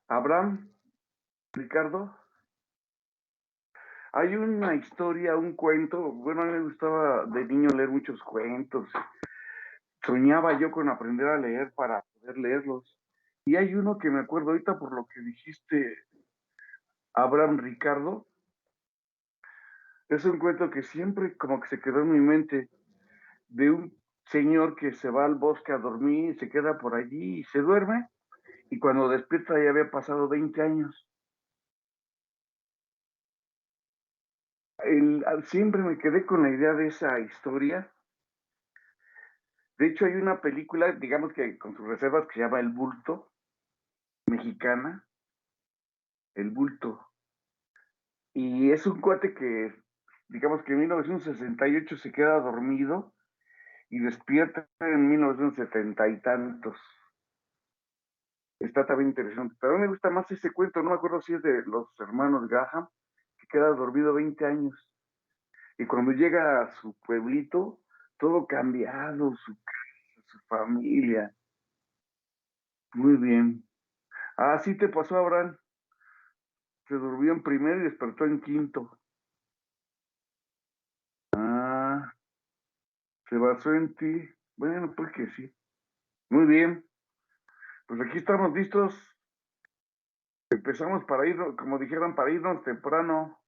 Abraham, Ricardo, hay una historia, un cuento. Bueno, a mí me gustaba de niño leer muchos cuentos. Soñaba yo con aprender a leer para poder leerlos. Y hay uno que me acuerdo ahorita por lo que dijiste, Abraham, Ricardo. Es un cuento que siempre como que se quedó en mi mente, de un señor que se va al bosque a dormir, se queda por allí y se duerme, y cuando despierta ya había pasado 20 años. Siempre me quedé con la idea de esa historia. De hecho, hay una película, digamos que con sus reservas, que se llama El Bulto, mexicana, El Bulto. Y es un cuate que, digamos que en 1968 se queda dormido y despierta en 1970 y tantos. Está también interesante. Pero a mí me gusta más ese cuento, no me acuerdo si es de los hermanos Graham, que queda dormido 20 años. Y cuando llega a su pueblito, todo cambiado, su casa, su familia. Muy bien. Ah, sí te pasó, Abraham. Se durmió en primero y despertó en quinto. Ah, se basó en ti. Bueno, pues que sí. Muy bien. Pues aquí estamos listos. Empezamos para irnos, como dijeron, para irnos temprano.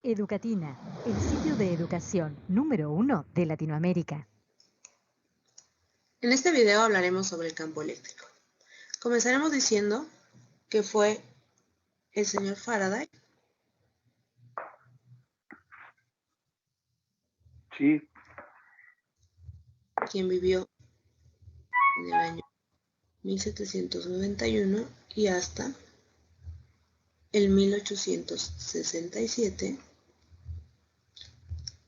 Educatina, el sitio de educación número 1 de Latinoamérica. En este video hablaremos sobre el campo eléctrico. Comenzaremos diciendo que fue el señor Faraday Sí. quien vivió en el año 1791 y hasta el 1867,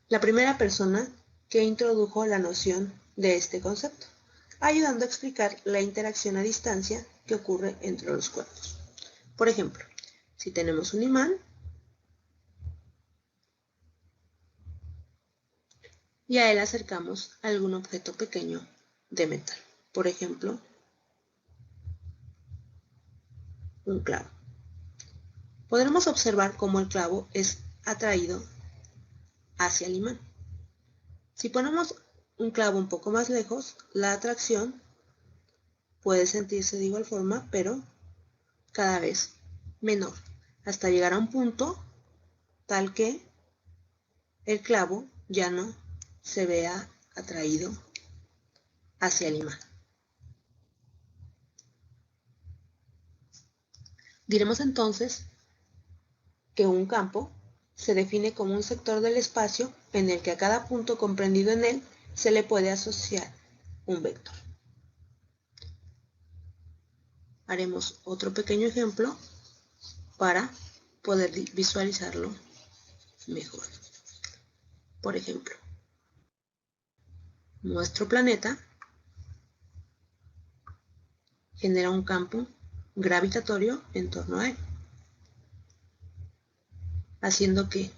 la primera persona que introdujo la noción de este concepto, ayudando a explicar la interacción a distancia que ocurre entre los cuerpos. Por ejemplo, si tenemos un imán y a él acercamos algún objeto pequeño de metal, por ejemplo, un clavo. Podremos observar cómo el clavo es atraído hacia el imán. Si ponemos un clavo un poco más lejos, la atracción puede sentirse de igual forma, pero cada vez menor, hasta llegar a un punto tal que el clavo ya no se vea atraído hacia el imán. Diremos entonces que un campo se define como un sector del espacio en el que a cada punto comprendido en él se le puede asociar un vector. Haremos otro pequeño ejemplo para poder visualizarlo mejor. Por ejemplo, nuestro planeta genera un campo gravitatorio en torno a él, haciendo que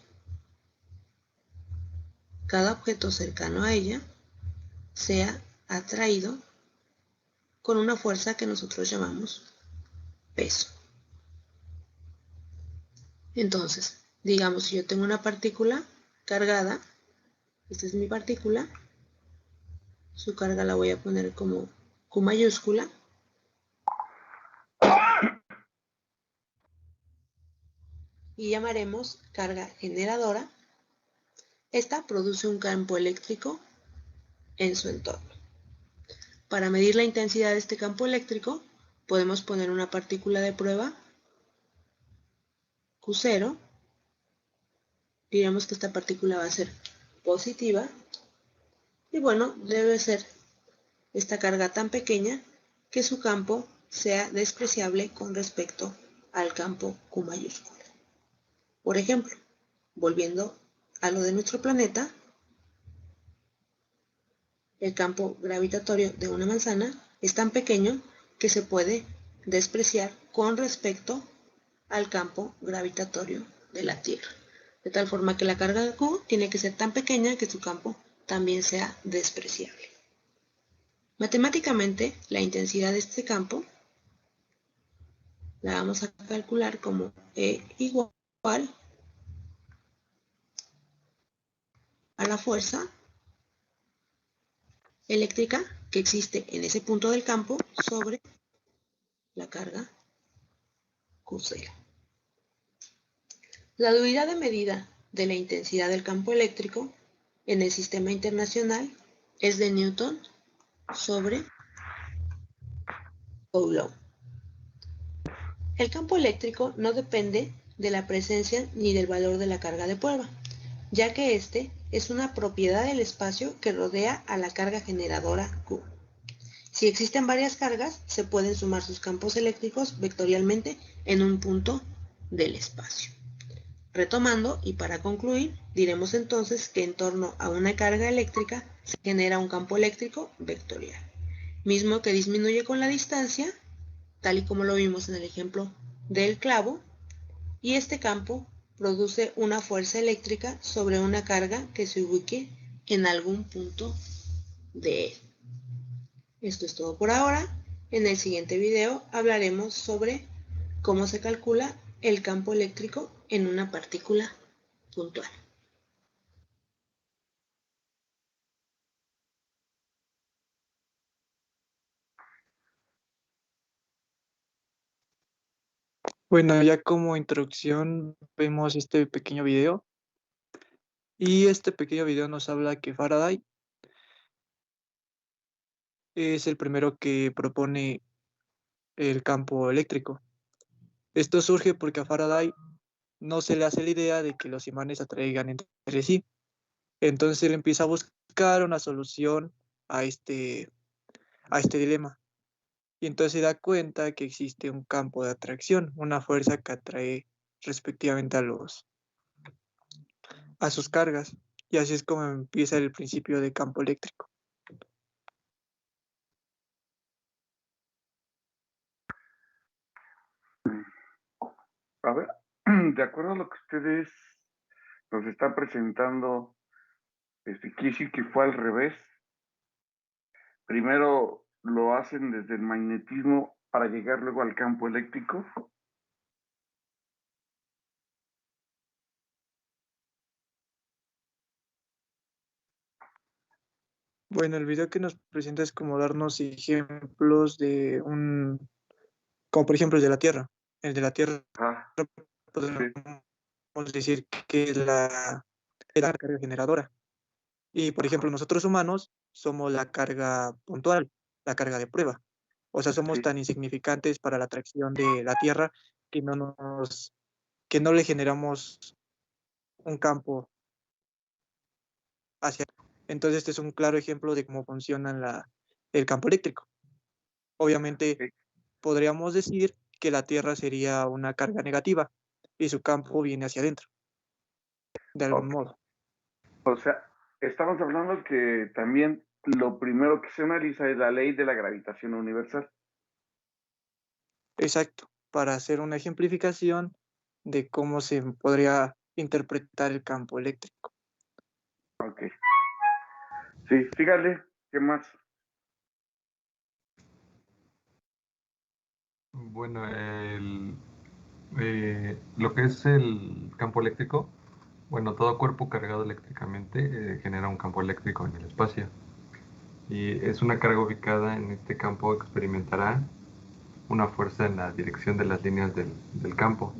cada objeto cercano a ella sea atraído con una fuerza que nosotros llamamos peso. Entonces, digamos, si yo tengo una partícula cargada, esta es mi partícula, su carga la voy a poner como Q mayúscula, y llamaremos carga generadora. Esta produce un campo eléctrico en su entorno. Para medir la intensidad de este campo eléctrico, podemos poner una partícula de prueba, Q0. Diremos que esta partícula va a ser positiva. Y bueno, debe ser esta carga tan pequeña que su campo sea despreciable con respecto al campo Q mayúscula. Por ejemplo, volviendo a lo de nuestro planeta, el campo gravitatorio de una manzana es tan pequeño que se puede despreciar con respecto al campo gravitatorio de la Tierra. De tal forma que la carga de Q tiene que ser tan pequeña que su campo también sea despreciable. Matemáticamente, la intensidad de este campo la vamos a calcular como E igual a la fuerza eléctrica que existe en ese punto del campo sobre la carga Q0. La unidad de medida de la intensidad del campo eléctrico en el sistema internacional es de Newton sobre Coulomb. El campo eléctrico no depende de la presencia ni del valor de la carga de prueba, ya que este es una propiedad del espacio que rodea a la carga generadora Q. Si existen varias cargas, se pueden sumar sus campos eléctricos vectorialmente en un punto del espacio. Retomando, y para concluir, diremos entonces que en torno a una carga eléctrica se genera un campo eléctrico vectorial, mismo que disminuye con la distancia, tal y como lo vimos en el ejemplo del clavo, y este campo produce una fuerza eléctrica sobre una carga que se ubique en algún punto de él. Esto es todo por ahora. En el siguiente video hablaremos sobre cómo se calcula el campo eléctrico en una partícula puntual. Bueno, ya como introducción vemos este pequeño video y este pequeño video nos habla que Faraday es el primero que propone el campo eléctrico. Esto surge porque a Faraday no se le hace la idea de que los imanes atraigan entre sí. Entonces él empieza a buscar una solución a este dilema. Y entonces se da cuenta que existe un campo de atracción, una fuerza que atrae respectivamente a sus cargas. Y así es como empieza el principio de campo eléctrico. A ver, de acuerdo a lo que ustedes nos están presentando, quiere decir que fue al revés. Primero lo hacen desde el magnetismo para llegar luego al campo eléctrico. Bueno, el video que nos presenta es como darnos ejemplos de como por ejemplo el de la Tierra. El de la Tierra Ah, podemos sí, decir que es la carga generadora. Y por ejemplo, nosotros humanos somos la carga puntual, la carga de prueba. O sea, somos sí. tan insignificantes para la atracción de la Tierra que que no le generamos un campo hacia. Entonces, este es un claro ejemplo de cómo funciona el campo eléctrico. Obviamente, Sí. podríamos decir que la Tierra sería una carga negativa y su campo viene hacia adentro, de algún Ok. modo. O sea, estamos hablando que también lo primero que se analiza es la ley de la gravitación universal. Exacto, para hacer una ejemplificación de cómo se podría interpretar el campo eléctrico. Ok. Sí, sígale, ¿qué más? Bueno, lo que es el campo eléctrico, bueno, todo cuerpo cargado eléctricamente genera un campo eléctrico en el espacio. Y es una carga ubicada en este campo experimentará una fuerza en la dirección de las líneas del campo.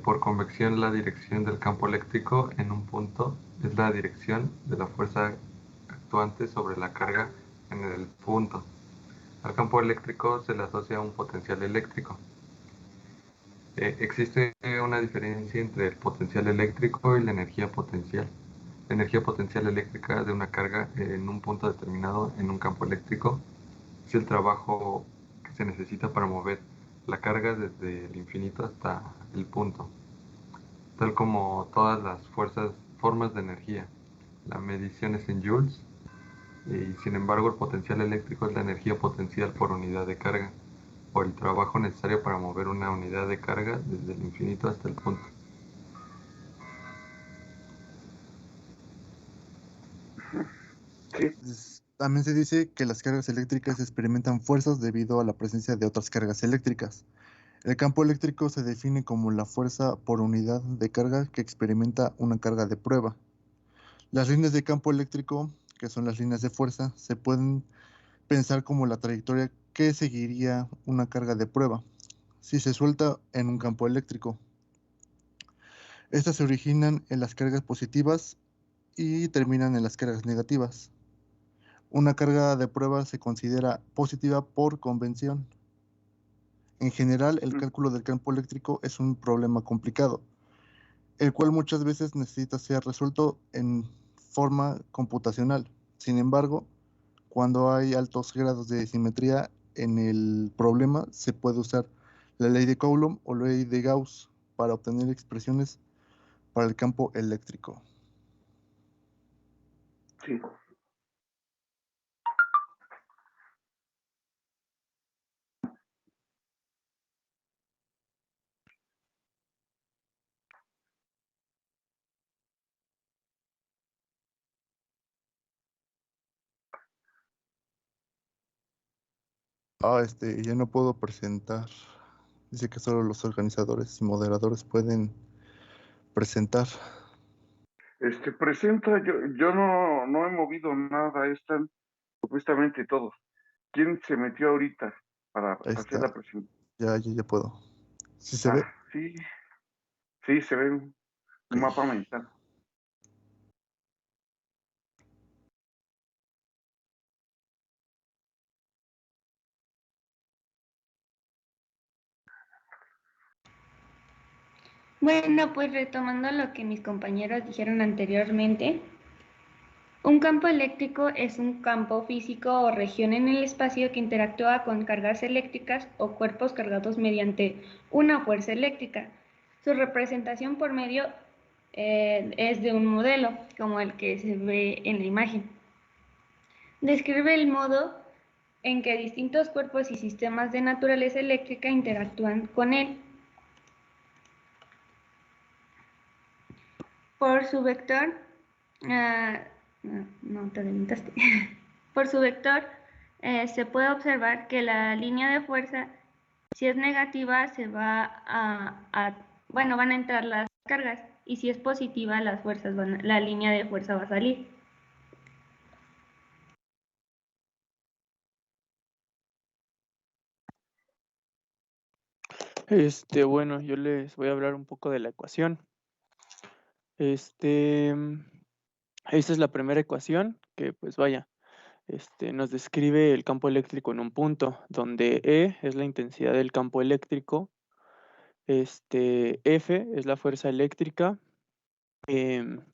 Por convección, la dirección del campo eléctrico en un punto es la dirección de la fuerza actuante sobre la carga en el punto. Al campo eléctrico se le asocia un potencial eléctrico. Existe una diferencia entre el potencial eléctrico y la energía potencial. La energía potencial eléctrica de una carga en un punto determinado en un campo eléctrico es el trabajo que se necesita para mover la carga desde el infinito hasta el punto, tal como todas las formas de energía. La medición es en joules y sin embargo el potencial eléctrico es la energía potencial por unidad de carga o el trabajo necesario para mover una unidad de carga desde el infinito hasta el punto. Sí. También se dice que las cargas eléctricas experimentan fuerzas debido a la presencia de otras cargas eléctricas. El campo eléctrico se define como la fuerza por unidad de carga que experimenta una carga de prueba. Las líneas de campo eléctrico, que son las líneas de fuerza, se pueden pensar como la trayectoria que seguiría una carga de prueba si se suelta en un campo eléctrico. Estas se originan en las cargas positivas y terminan en las cargas negativas. Una carga de prueba se considera positiva por convención. En general, el cálculo del campo eléctrico es un problema complicado, el cual muchas veces necesita ser resuelto en forma computacional. Sin embargo, cuando hay altos grados de simetría en el problema, se puede usar la ley de Coulomb o ley de Gauss para obtener expresiones para el campo eléctrico. Sí. Ya no puedo presentar. Dice que solo los organizadores y moderadores pueden presentar. Presenta, yo no he movido nada, están supuestamente todos. ¿Quién se metió ahorita para Ahí hacer está. la presentación? Ya puedo. ¿Sí se ve? Sí, sí, se ve un Ok. mapa mental. Bueno, pues retomando lo que mis compañeros dijeron anteriormente, un campo eléctrico es un campo físico o región en el espacio que interactúa con cargas eléctricas o cuerpos cargados mediante una fuerza eléctrica. Su representación por medio es de un modelo, como el que se ve en la imagen. Describe el modo en que distintos cuerpos y sistemas de naturaleza eléctrica interactúan con él. Por su vector, no te adelantaste. Por su vector, se puede observar que la línea de fuerza, si es negativa, van a entrar las cargas, y si es positiva, la línea de fuerza va a salir. Bueno, yo les voy a hablar un poco de la ecuación. Esta es la primera ecuación que, pues vaya, nos describe el campo eléctrico en un punto, donde E es la intensidad del campo eléctrico, F es la fuerza eléctrica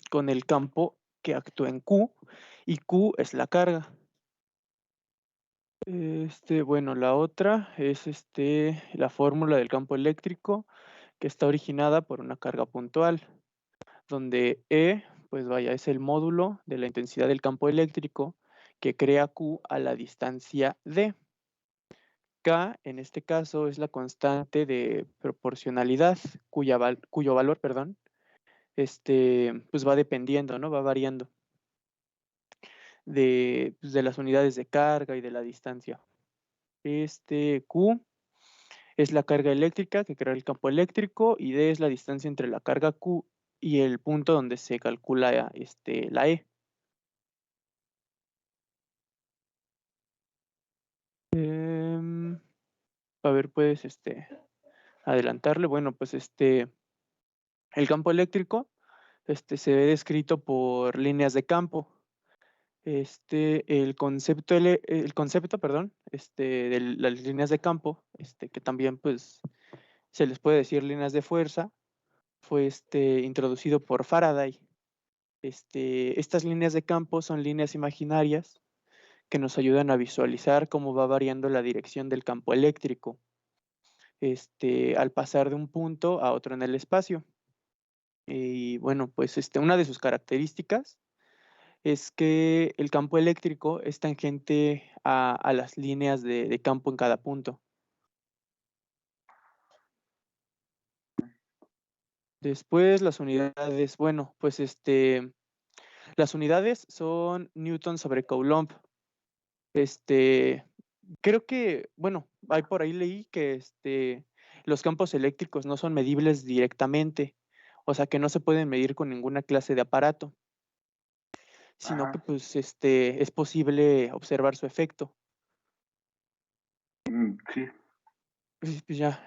con el campo que actúa en Q, y Q es la carga. Bueno, la otra es la fórmula del campo eléctrico, que está originada por una carga puntual, donde E, pues vaya, es el módulo de la intensidad del campo eléctrico que crea Q a la distancia D. K, en este caso, es la constante de proporcionalidad, cuyo valor, pues va dependiendo, ¿no? Va variando pues, de las unidades de carga y de la distancia. Q es la carga eléctrica que crea el campo eléctrico, y D es la distancia entre la carga Q y el punto donde se calcula la E. A ver, puedes adelantarle. Bueno, pues el campo eléctrico se ve descrito por líneas de campo. El concepto, perdón, de las líneas de campo, que también pues se les puede decir líneas de fuerza, fue introducido por Faraday. Estas líneas de campo son líneas imaginarias que nos ayudan a visualizar cómo va variando la dirección del campo eléctrico al pasar de un punto a otro en el espacio. Y bueno, pues una de sus características es que el campo eléctrico es tangente a las líneas de campo en cada punto. Después las unidades, bueno, pues las unidades son Newton sobre Coulomb. Creo que, bueno, por ahí leí que los campos eléctricos no son medibles directamente, o sea que no se pueden medir con ninguna clase de aparato, sino que Ajá. pues es posible observar su efecto. Sí. Pues ya,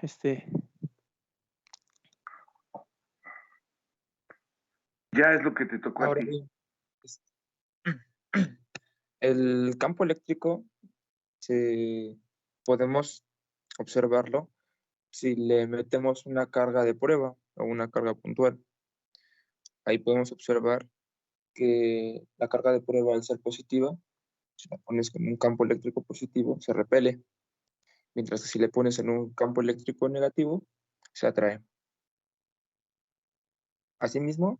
Ya es lo que te tocó a Ahora ti. bien, es- el campo eléctrico podemos observarlo si le metemos una carga de prueba o una carga puntual. Ahí podemos observar que la carga de prueba, al ser positiva, si la pones en un campo eléctrico positivo, se repele, mientras que si le pones en un campo eléctrico negativo, se atrae. Asimismo,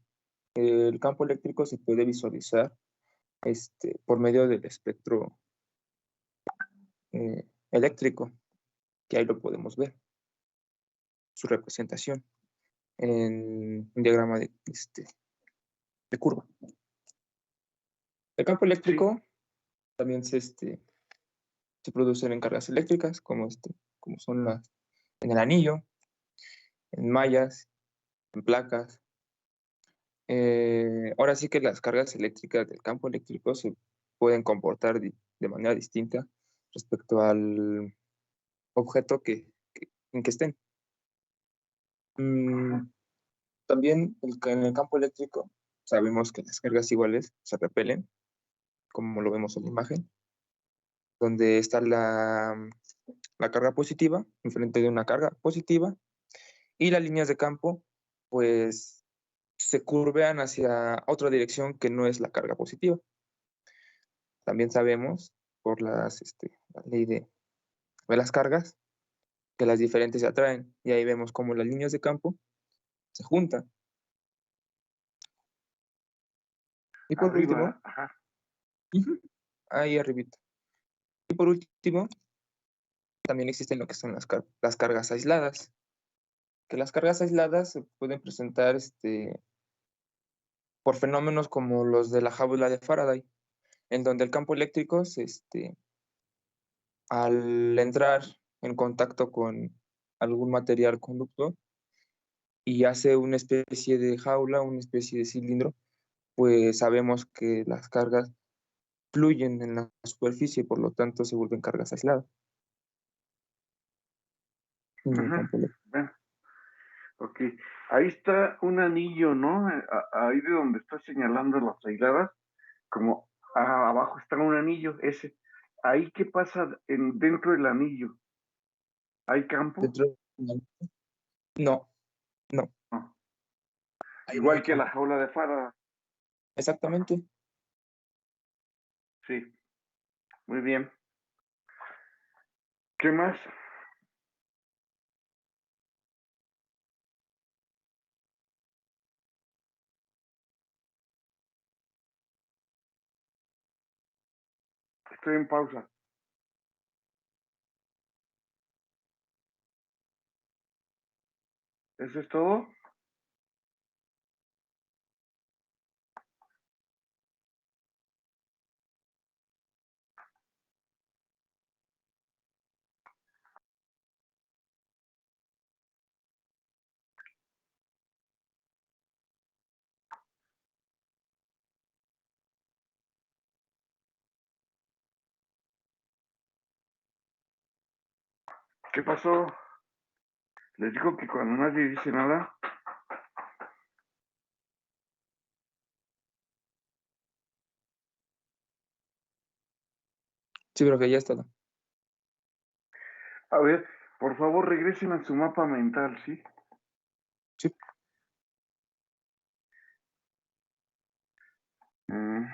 el campo eléctrico se puede visualizar por medio del espectro eléctrico, que ahí lo podemos ver, su representación en un diagrama de curva. El campo Sí. eléctrico también se producen en cargas eléctricas, como son en el anillo, en mallas, en placas. Ahora sí que las cargas eléctricas del campo eléctrico se pueden comportar de manera distinta respecto al objeto en que estén. También en el campo eléctrico sabemos que las cargas iguales se repelen, como lo vemos en la imagen, donde está la carga positiva enfrente de una carga positiva, y las líneas de campo pues se curvean hacia otra dirección que no es la carga positiva. También sabemos por la ley de las cargas que las diferentes se atraen, y ahí vemos cómo las líneas de campo se juntan. Y por último, Arriba, ajá. ahí arribita. Y por último, también existen lo que son las cargas aisladas, que las cargas aisladas se pueden presentar por fenómenos como los de la jaula de Faraday, en donde el campo eléctrico, al entrar en contacto con algún material conductor y hace una especie de jaula, una especie de cilindro, pues sabemos que las cargas fluyen en la superficie y por lo tanto se vuelven cargas aisladas en el campo eléctrico. Bueno, ok. Ahí está un anillo, ¿no? Ahí de donde está señalando las aisladas, como abajo está un anillo, ese. Ahí, ¿qué pasa dentro del anillo? ¿Hay campo? Dentro no, no, No. ahí no hay Igual que la campo. jaula de Faraday. Exactamente. Sí, muy bien. ¿Qué más? Estoy en pausa. ¿Eso es todo? ¿Qué pasó? Les digo que cuando nadie dice nada, Sí, pero que ya está. a ver, por favor regresen a su mapa mental, ¿sí? Sí. Mm,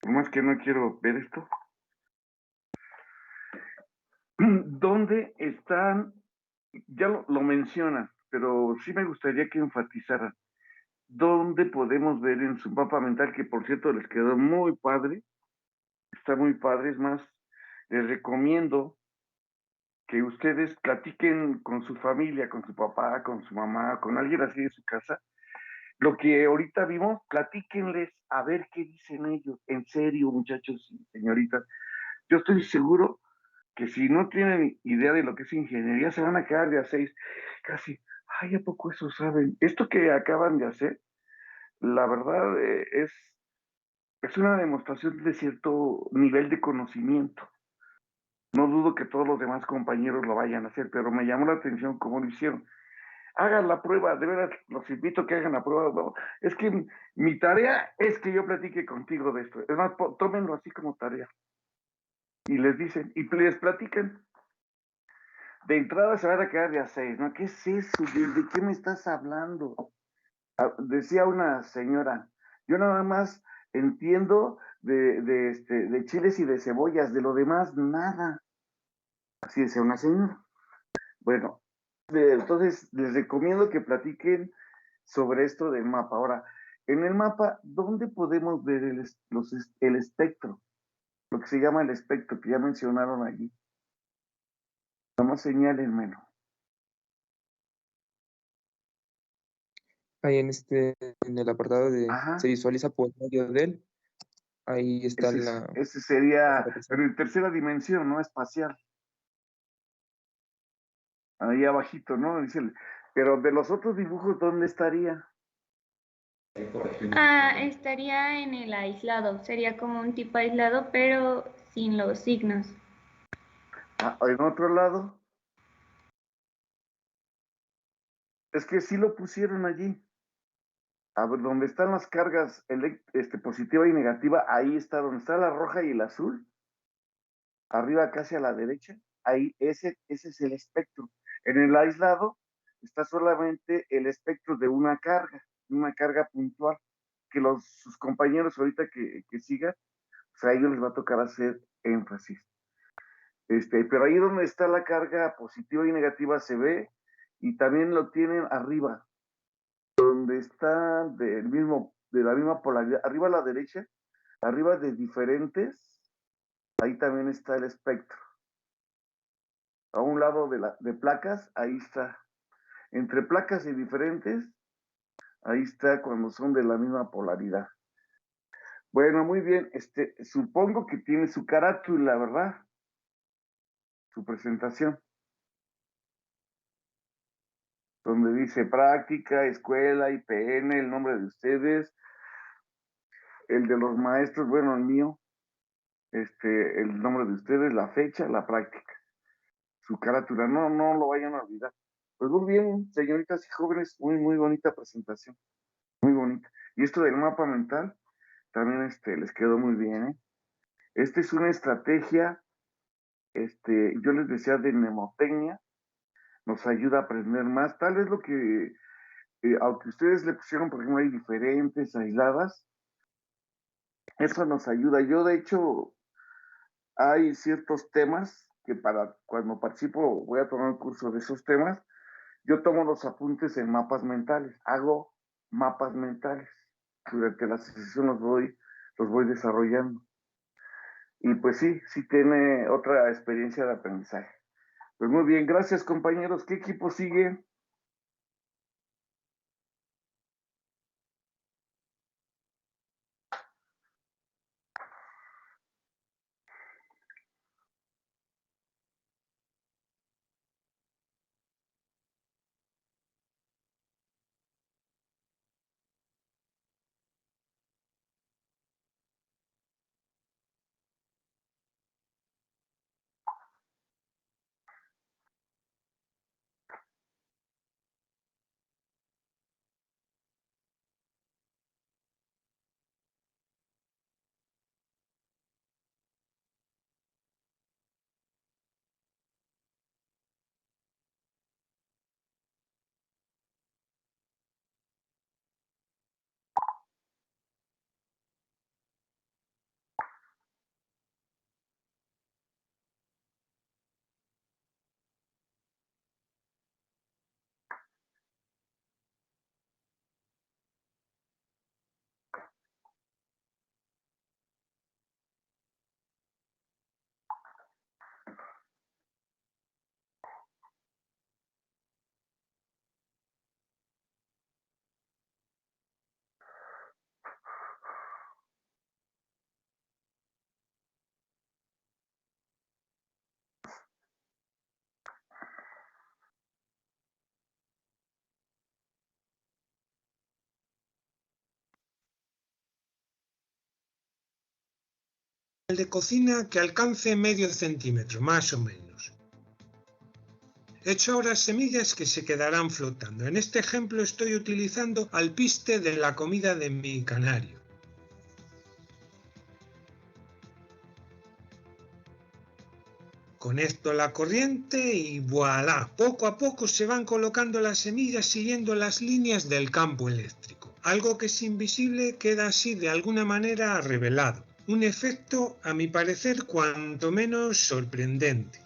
por más que no quiero ver esto. ¿Dónde están? Ya lo mencionan, pero sí me gustaría que enfatizaran. ¿Dónde podemos ver en su mapa mental, que por cierto les quedó muy padre? Está muy padre, es más, les recomiendo que ustedes platiquen con su familia, con su papá, con su mamá, con alguien así de su casa, lo que ahorita vimos, platíquenles a ver qué dicen ellos. En serio, muchachos y señoritas, yo estoy seguro que si no tienen idea de lo que es ingeniería, se van a quedar de a seis. Casi, ay, ¿a poco eso saben? Esto que acaban de hacer, la verdad, es una demostración de cierto nivel de conocimiento. No dudo que todos los demás compañeros lo vayan a hacer, pero me llamó la atención cómo lo hicieron. Hagan la prueba, de verdad, los invito a que hagan la prueba. No, es que mi tarea es que yo platique contigo de esto. Es más, tómenlo así como tarea. Y les dicen, y les platican. De entrada se van a quedar de a seis, ¿no? ¿Qué es eso? ¿De qué me estás hablando? Decía una señora, yo nada más entiendo de chiles y de cebollas, de lo demás, nada. Así decía una señora. Bueno, entonces les recomiendo que platiquen sobre esto del mapa. Ahora, en el mapa, ¿dónde podemos ver el espectro? Lo que se llama el espectro, que ya mencionaron allí. Vamos, señálenmelo. Ahí en el apartado de Ajá. se visualiza por medio de él, ahí está Ese sería, representación. pero en tercera dimensión, ¿no? Espacial. Ahí abajito, ¿no? Dice, pero de los otros dibujos, ¿dónde estaría? Estaría en el aislado, sería como un tipo aislado, pero sin los signos. En otro lado. Es que sí lo pusieron allí. A ver, donde están las cargas positiva y negativa, ahí está, donde está la roja y el azul, arriba casi a la derecha, ahí ese es el espectro. En el aislado está solamente el espectro de una carga puntual, que sus compañeros ahorita que sigan, pues a ellos les va a tocar hacer énfasis. Pero ahí donde está la carga positiva y negativa se ve, y también lo tienen arriba, donde está de la misma polaridad, arriba a la derecha, arriba de diferentes, ahí también está el espectro. A un lado de placas, ahí está. Entre placas y diferentes, ahí está cuando son de la misma polaridad. Bueno, muy bien. Supongo que tiene su carátula, ¿verdad? Su presentación, donde dice práctica, escuela, IPN, el nombre de ustedes, el de los maestros, bueno, el mío, el nombre de ustedes, la fecha, la práctica, su carátula. No lo vayan a olvidar. Pues muy bien, señoritas y jóvenes, muy bonita presentación, muy bonita. Y esto del mapa mental, también les quedó muy bien, ¿eh? Esta es una estrategia, yo les decía de mnemotecnia, nos ayuda a aprender más. Tal vez lo que, aunque ustedes le pusieron, por ejemplo, hay diferentes, aisladas, eso nos ayuda. Yo, de hecho, hay ciertos temas que para cuando participo, voy a tomar un curso de esos temas, yo tomo los apuntes en mapas mentales, hago mapas mentales. Durante la sesión los voy desarrollando. Y pues sí tiene otra experiencia de aprendizaje. Pues muy bien, gracias compañeros. ¿Qué equipo sigue? de cocina que alcance medio centímetro, más o menos. Echo ahora semillas que se quedarán flotando. En este ejemplo estoy utilizando alpiste de la comida de mi canario. Conecto la corriente y ¡voilá! Poco a poco se van colocando las semillas siguiendo las líneas del campo eléctrico. Algo que es invisible queda así de alguna manera revelado. Un efecto, a mi parecer, cuanto menos sorprendente.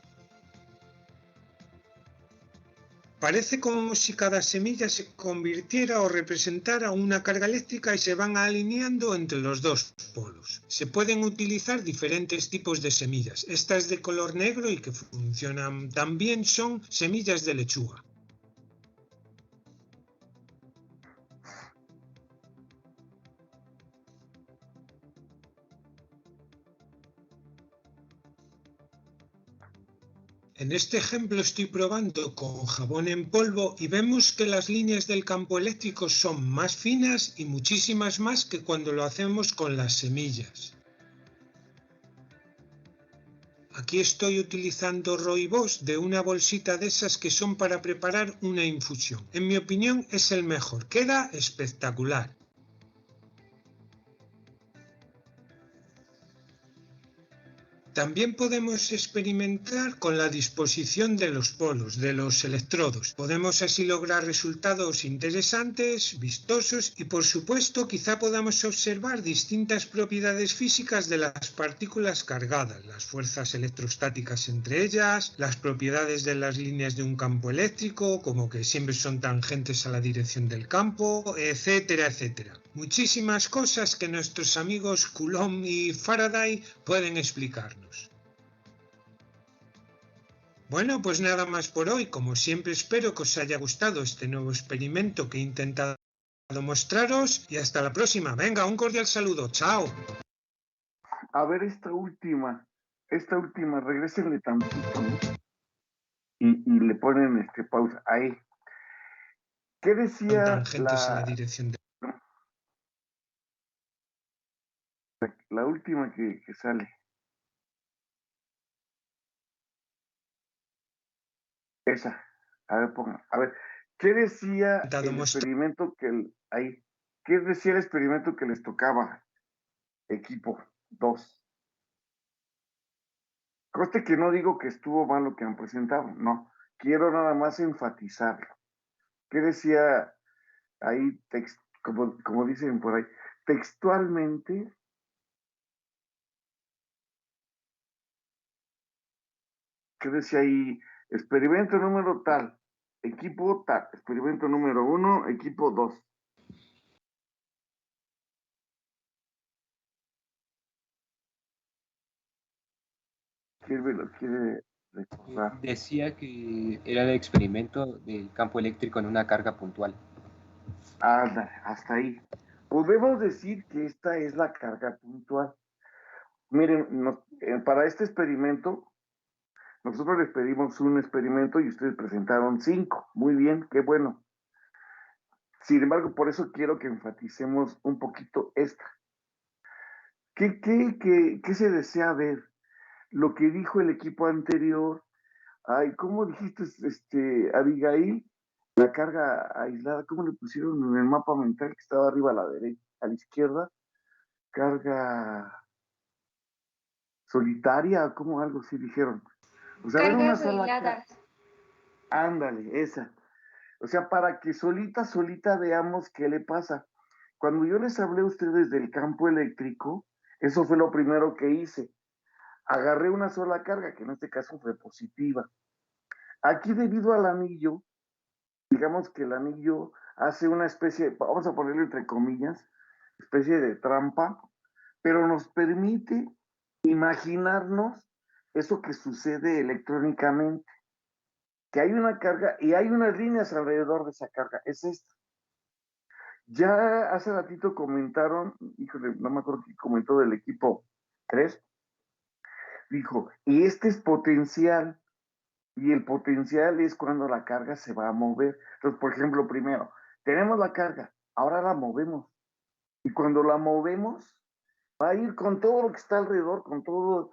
Parece como si cada semilla se convirtiera o representara una carga eléctrica y se van alineando entre los dos polos. Se pueden utilizar diferentes tipos de semillas. Estas de color negro y que funcionan también son semillas de lechuga. En este ejemplo estoy probando con jabón en polvo y vemos que las líneas del campo eléctrico son más finas y muchísimas más que cuando lo hacemos con las semillas. Aquí estoy utilizando rooibos de una bolsita de esas que son para preparar una infusión. En mi opinión es el mejor, queda espectacular. También podemos experimentar con la disposición de los polos, de los electrodos. Podemos así lograr resultados interesantes, vistosos y por supuesto quizá podamos observar distintas propiedades físicas de las partículas cargadas, las fuerzas electrostáticas entre ellas, las propiedades de las líneas de un campo eléctrico, como que siempre son tangentes a la dirección del campo, etcétera, etcétera. Muchísimas cosas que nuestros amigos Coulomb y Faraday pueden explicarnos. Bueno, pues nada más por hoy. Como siempre espero que os haya gustado este nuevo experimento que he intentado mostraros y hasta la próxima. Venga, un cordial saludo. ¡Chao! A ver, esta última, regrésenle tantito, ¿no? Y le ponen pausa ahí. ¿Qué decía tangentes a la dirección de... la última que sale? Esa. A ver, pongan. A ver, ¿qué decía el experimento ¿qué decía el experimento que les tocaba? Equipo 2. Conste que no digo que estuvo mal lo que han presentado, no. Quiero nada más enfatizarlo. ¿Qué decía ahí, como dicen por ahí, textualmente? ¿Qué decía ahí? Experimento número tal, equipo tal, experimento número 1, equipo 2. ¿Quién me lo quiere recordar? Decía que era el experimento del campo eléctrico en una carga puntual. Anda, hasta ahí. Podemos decir que esta es la carga puntual. Miren, para este experimento, nosotros les pedimos un experimento y ustedes presentaron 5. Muy bien, qué bueno. Sin embargo, por eso quiero que enfaticemos un poquito esta. ¿Qué se desea ver? Lo que dijo el equipo anterior. Ay, ¿cómo dijiste, Abigail? La carga aislada, ¿cómo le pusieron en el mapa mental que estaba arriba a la derecha, a la izquierda? Carga solitaria, ¿cómo algo así dijeron? O sea, ver una Cargas sola aisladas. Ándale, esa. O sea, para que solita veamos qué le pasa. Cuando yo les hablé a ustedes del campo eléctrico, eso fue lo primero que hice. Agarré una sola carga, que en este caso fue positiva. Aquí, debido al anillo, digamos que el anillo hace una especie, vamos a ponerlo entre comillas, especie de trampa, pero nos permite imaginarnos eso que sucede electrónicamente, que hay una carga y hay unas líneas alrededor de esa carga, es esta. Ya hace ratito comentaron, híjole, no me acuerdo quién comentó del equipo 3, dijo, y este es potencial, y el potencial es cuando la carga se va a mover. Entonces, por ejemplo, primero, tenemos la carga, ahora la movemos, y cuando la movemos, Va a ir con todo lo que está alrededor, con todo,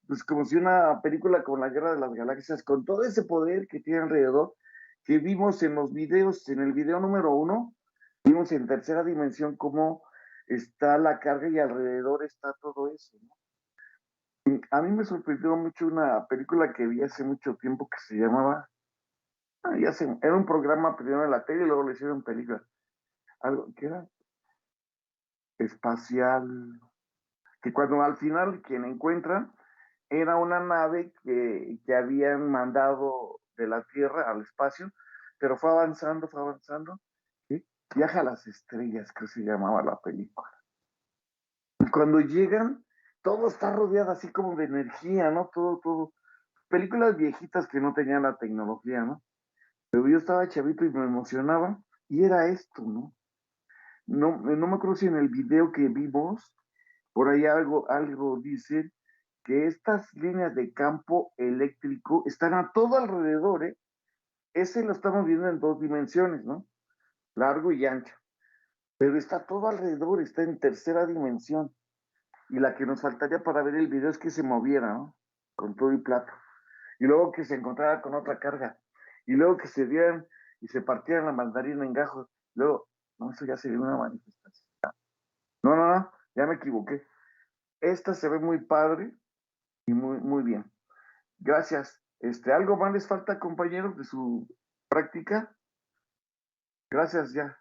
pues como si una película con la Guerra de las Galaxias, con todo ese poder que tiene alrededor, que vimos en los videos, en el video número 1, vimos en tercera dimensión cómo está la carga y alrededor está todo eso, ¿no? A mí me sorprendió mucho una película que vi hace mucho tiempo que se llamaba, era un programa primero en la tele y luego le hicieron película, algo que era espacial, que cuando al final quien encuentran era una nave que habían mandado de la Tierra al espacio, pero fue avanzando, ¿sí? Viaja a las estrellas, que se llamaba la película. Y cuando llegan, todo está rodeado así como de energía, ¿no? Todo. Películas viejitas que no tenían la tecnología, ¿no? Pero yo estaba chavito y me emocionaba, y era esto, ¿no? No me acuerdo si en el video que vimos, por ahí algo dice que estas líneas de campo eléctrico están a todo alrededor, ¿eh? Ese lo estamos viendo en 2 dimensiones, ¿no? Largo y ancho. Pero está todo alrededor, está en tercera dimensión. Y la que nos faltaría para ver el video es que se moviera, ¿no? Con todo y plato. Y luego que se encontrara con otra carga. Y luego que se dieran y se partieran la mandarina en gajos. Luego, no, eso ya sería una manifestación. No, ya me equivoqué. Esta se ve muy padre y muy bien. Gracias. ¿Algo más les falta, compañeros, de su práctica? Gracias, ya.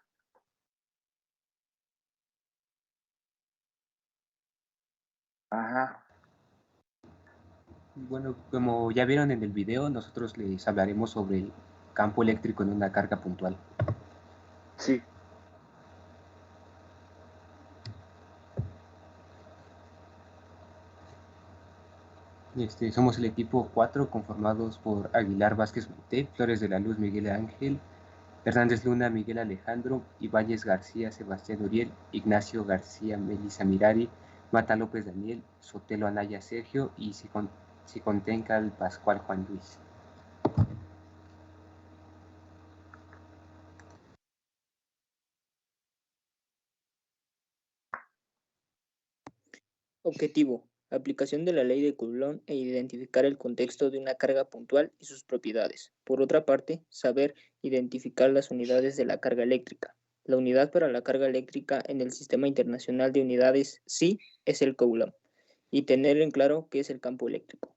Ajá. Bueno, como ya vieron en el video, nosotros les hablaremos sobre el campo eléctrico en una carga puntual. Sí. Somos el equipo 4 conformados por Aguilar Vázquez Monté, Flores de la Luz Miguel Ángel, Hernández Luna Miguel Alejandro, Ibáñez García Sebastián Uriel, Ignacio García Melissa Mirari, Mata López Daniel, Sotelo Anaya Sergio y Sicontencal Pascual Juan Luis. Objetivo: aplicación de la ley de Coulomb e identificar el contexto de una carga puntual y sus propiedades. Por otra parte, saber identificar las unidades de la carga eléctrica. La unidad para la carga eléctrica en el Sistema Internacional de Unidades SI es el Coulomb, y tener en claro qué es el campo eléctrico.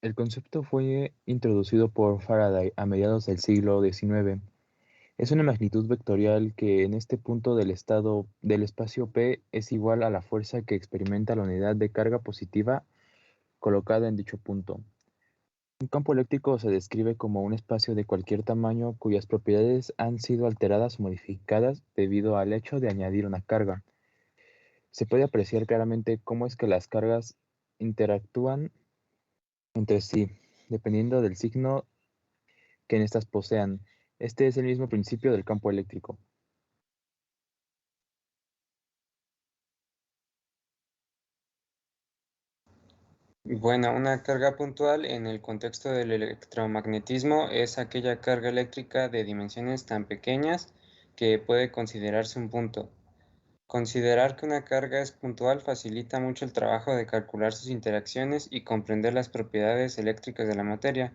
El concepto fue introducido por Faraday a mediados del siglo XIX. Es una magnitud vectorial que en este punto del espacio P es igual a la fuerza que experimenta la unidad de carga positiva colocada en dicho punto. Un campo eléctrico se describe como un espacio de cualquier tamaño cuyas propiedades han sido alteradas o modificadas debido al hecho de añadir una carga. Se puede apreciar claramente cómo es que las cargas interactúan entre sí, dependiendo del signo que en estas posean. Este es el mismo principio del campo eléctrico. Bueno, una carga puntual en el contexto del electromagnetismo es aquella carga eléctrica de dimensiones tan pequeñas que puede considerarse un punto. Considerar que una carga es puntual facilita mucho el trabajo de calcular sus interacciones y comprender las propiedades eléctricas de la materia.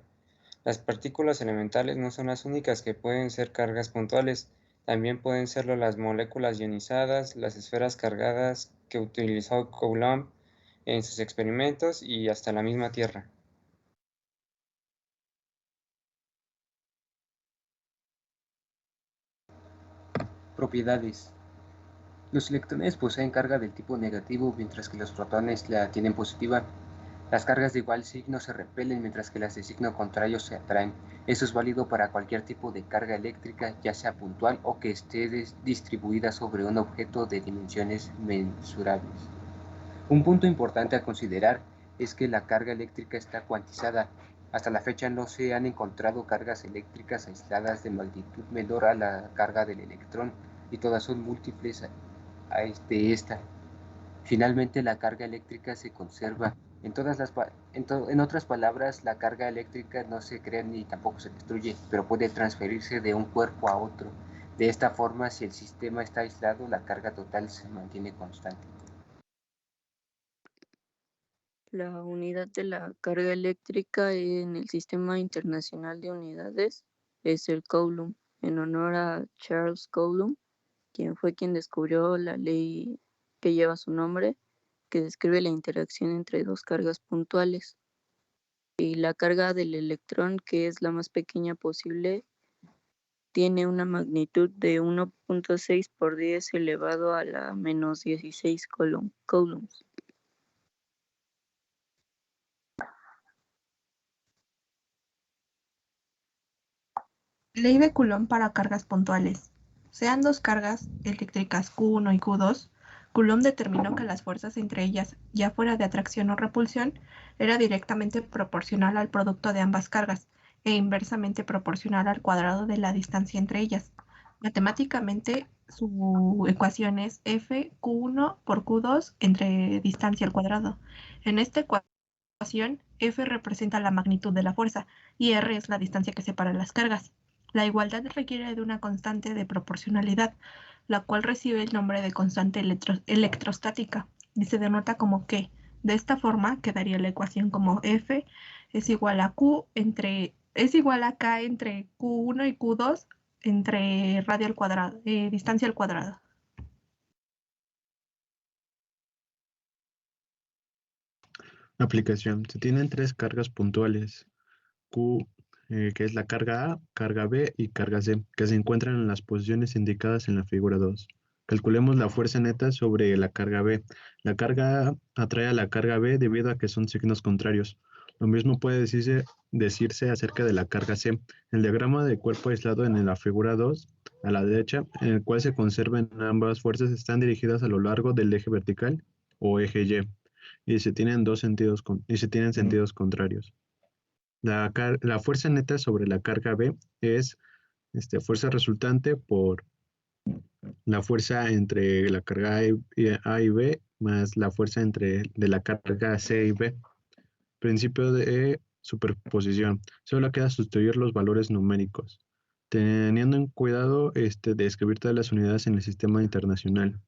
Las partículas elementales no son las únicas que pueden ser cargas puntuales, también pueden serlo las moléculas ionizadas, las esferas cargadas que utilizó Coulomb en sus experimentos y hasta la misma Tierra. Propiedades. Los electrones poseen carga del tipo negativo mientras que los protones la tienen positiva. Las cargas de igual signo se repelen mientras que las de signo contrario se atraen. Eso es válido para cualquier tipo de carga eléctrica, ya sea puntual o que esté distribuida sobre un objeto de dimensiones mensurables. Un punto importante a considerar es que la carga eléctrica está cuantizada. Hasta la fecha no se han encontrado cargas eléctricas aisladas de magnitud menor a la carga del electrón y todas son múltiples de esta. Finalmente, la carga eléctrica se conserva. En otras palabras, la carga eléctrica no se crea ni tampoco se destruye, pero puede transferirse de un cuerpo a otro. De esta forma, si el sistema está aislado, la carga total se mantiene constante. La unidad de la carga eléctrica en el Sistema Internacional de Unidades es el Coulomb, en honor a Charles Coulomb, quien descubrió la ley que lleva su nombre, que describe la interacción entre dos cargas puntuales. Y la carga del electrón, que es la más pequeña posible, tiene una magnitud de 1.6 por 10 elevado a la menos 16 coulombs. Ley de Coulomb para cargas puntuales. Sean dos cargas eléctricas Q1 y Q2, Coulomb determinó que las fuerzas entre ellas, ya fuera de atracción o repulsión, era directamente proporcional al producto de ambas cargas e inversamente proporcional al cuadrado de la distancia entre ellas. Matemáticamente, su ecuación es F Q1 por Q2 entre distancia al cuadrado. En esta ecuación, F representa la magnitud de la fuerza y R es la distancia que separa las cargas. La igualdad requiere de una constante de proporcionalidad, la cual recibe el nombre de constante electrostática y se denota como K. De esta forma quedaría la ecuación como F es igual a K entre Q1 y Q2 entre radio al cuadrado, distancia al cuadrado. Aplicación. Se tienen tres cargas puntuales, Q, que es la carga A, carga B y carga C, que se encuentran en las posiciones indicadas en la figura 2. Calculemos la fuerza neta sobre la carga B. La carga A atrae a la carga B debido a que son signos contrarios. Lo mismo puede decirse acerca de la carga C. El diagrama de cuerpo aislado en la figura 2, a la derecha, en el cual se conservan ambas fuerzas, están dirigidas a lo largo del eje vertical o eje Y, y se tienen sentidos contrarios. La fuerza neta sobre la carga B es fuerza resultante por la fuerza entre la carga A y B más la fuerza de la carga C y B. Principio de superposición. Solo queda sustituir los valores numéricos, teniendo en cuidado de escribir todas las unidades en el sistema internacional,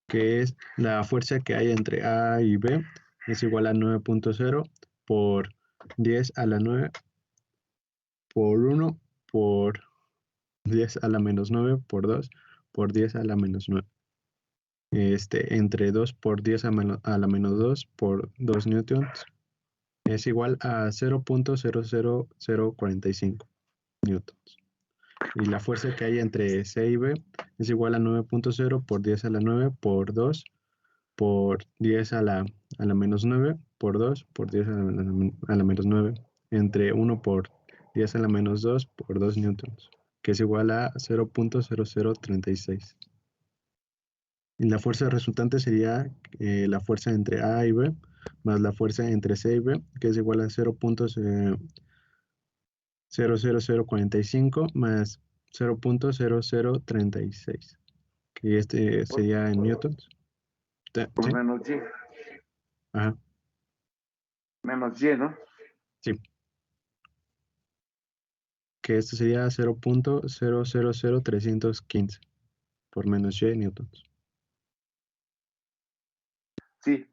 que es la fuerza que hay entre A y B es igual a 9.0 por 10 a la 9 por 1 por 10 a la menos 9 por 2 por 10 a la menos 9. Entre 2 por 10 a la menos 2 por 2 newtons es igual a 0.00045 newtons. Y la fuerza que hay entre C y B es igual a 9.0 por 10 a la 9 por 2 por 10 a la menos 9 por 2 por 10 a la menos 9 entre 1 por 10 a la menos 2 por 2 newtons, que es igual a 0.0036. Y la fuerza resultante sería la fuerza entre A y B más la fuerza entre C y B, que es igual a 0.00045 más 0.0036, que sería en newtons. Por ¿Sí? menos Y. Ajá. Menos Y, ¿no? Sí. Que esto sería 0.000315 por menos Y newtons. Sí.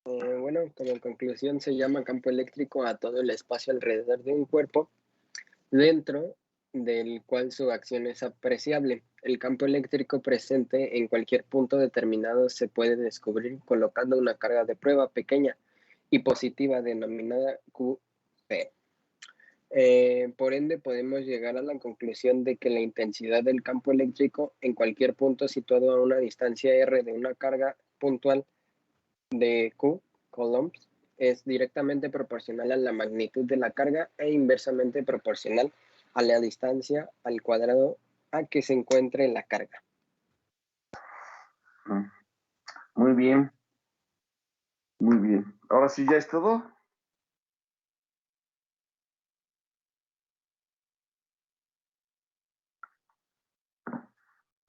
Bueno, como conclusión se llama campo eléctrico a todo el espacio alrededor de un cuerpo, dentro del cual su acción es apreciable. El campo eléctrico presente en cualquier punto determinado se puede descubrir colocando una carga de prueba pequeña y positiva denominada QP. Por ende, podemos llegar a la conclusión de que la intensidad del campo eléctrico en cualquier punto situado a una distancia r de una carga puntual de Q, coulombs, es directamente proporcional a la magnitud de la carga e inversamente proporcional a la distancia al cuadrado a que se encuentre la carga. Muy bien. Muy bien. Ahora sí, ¿ya es todo?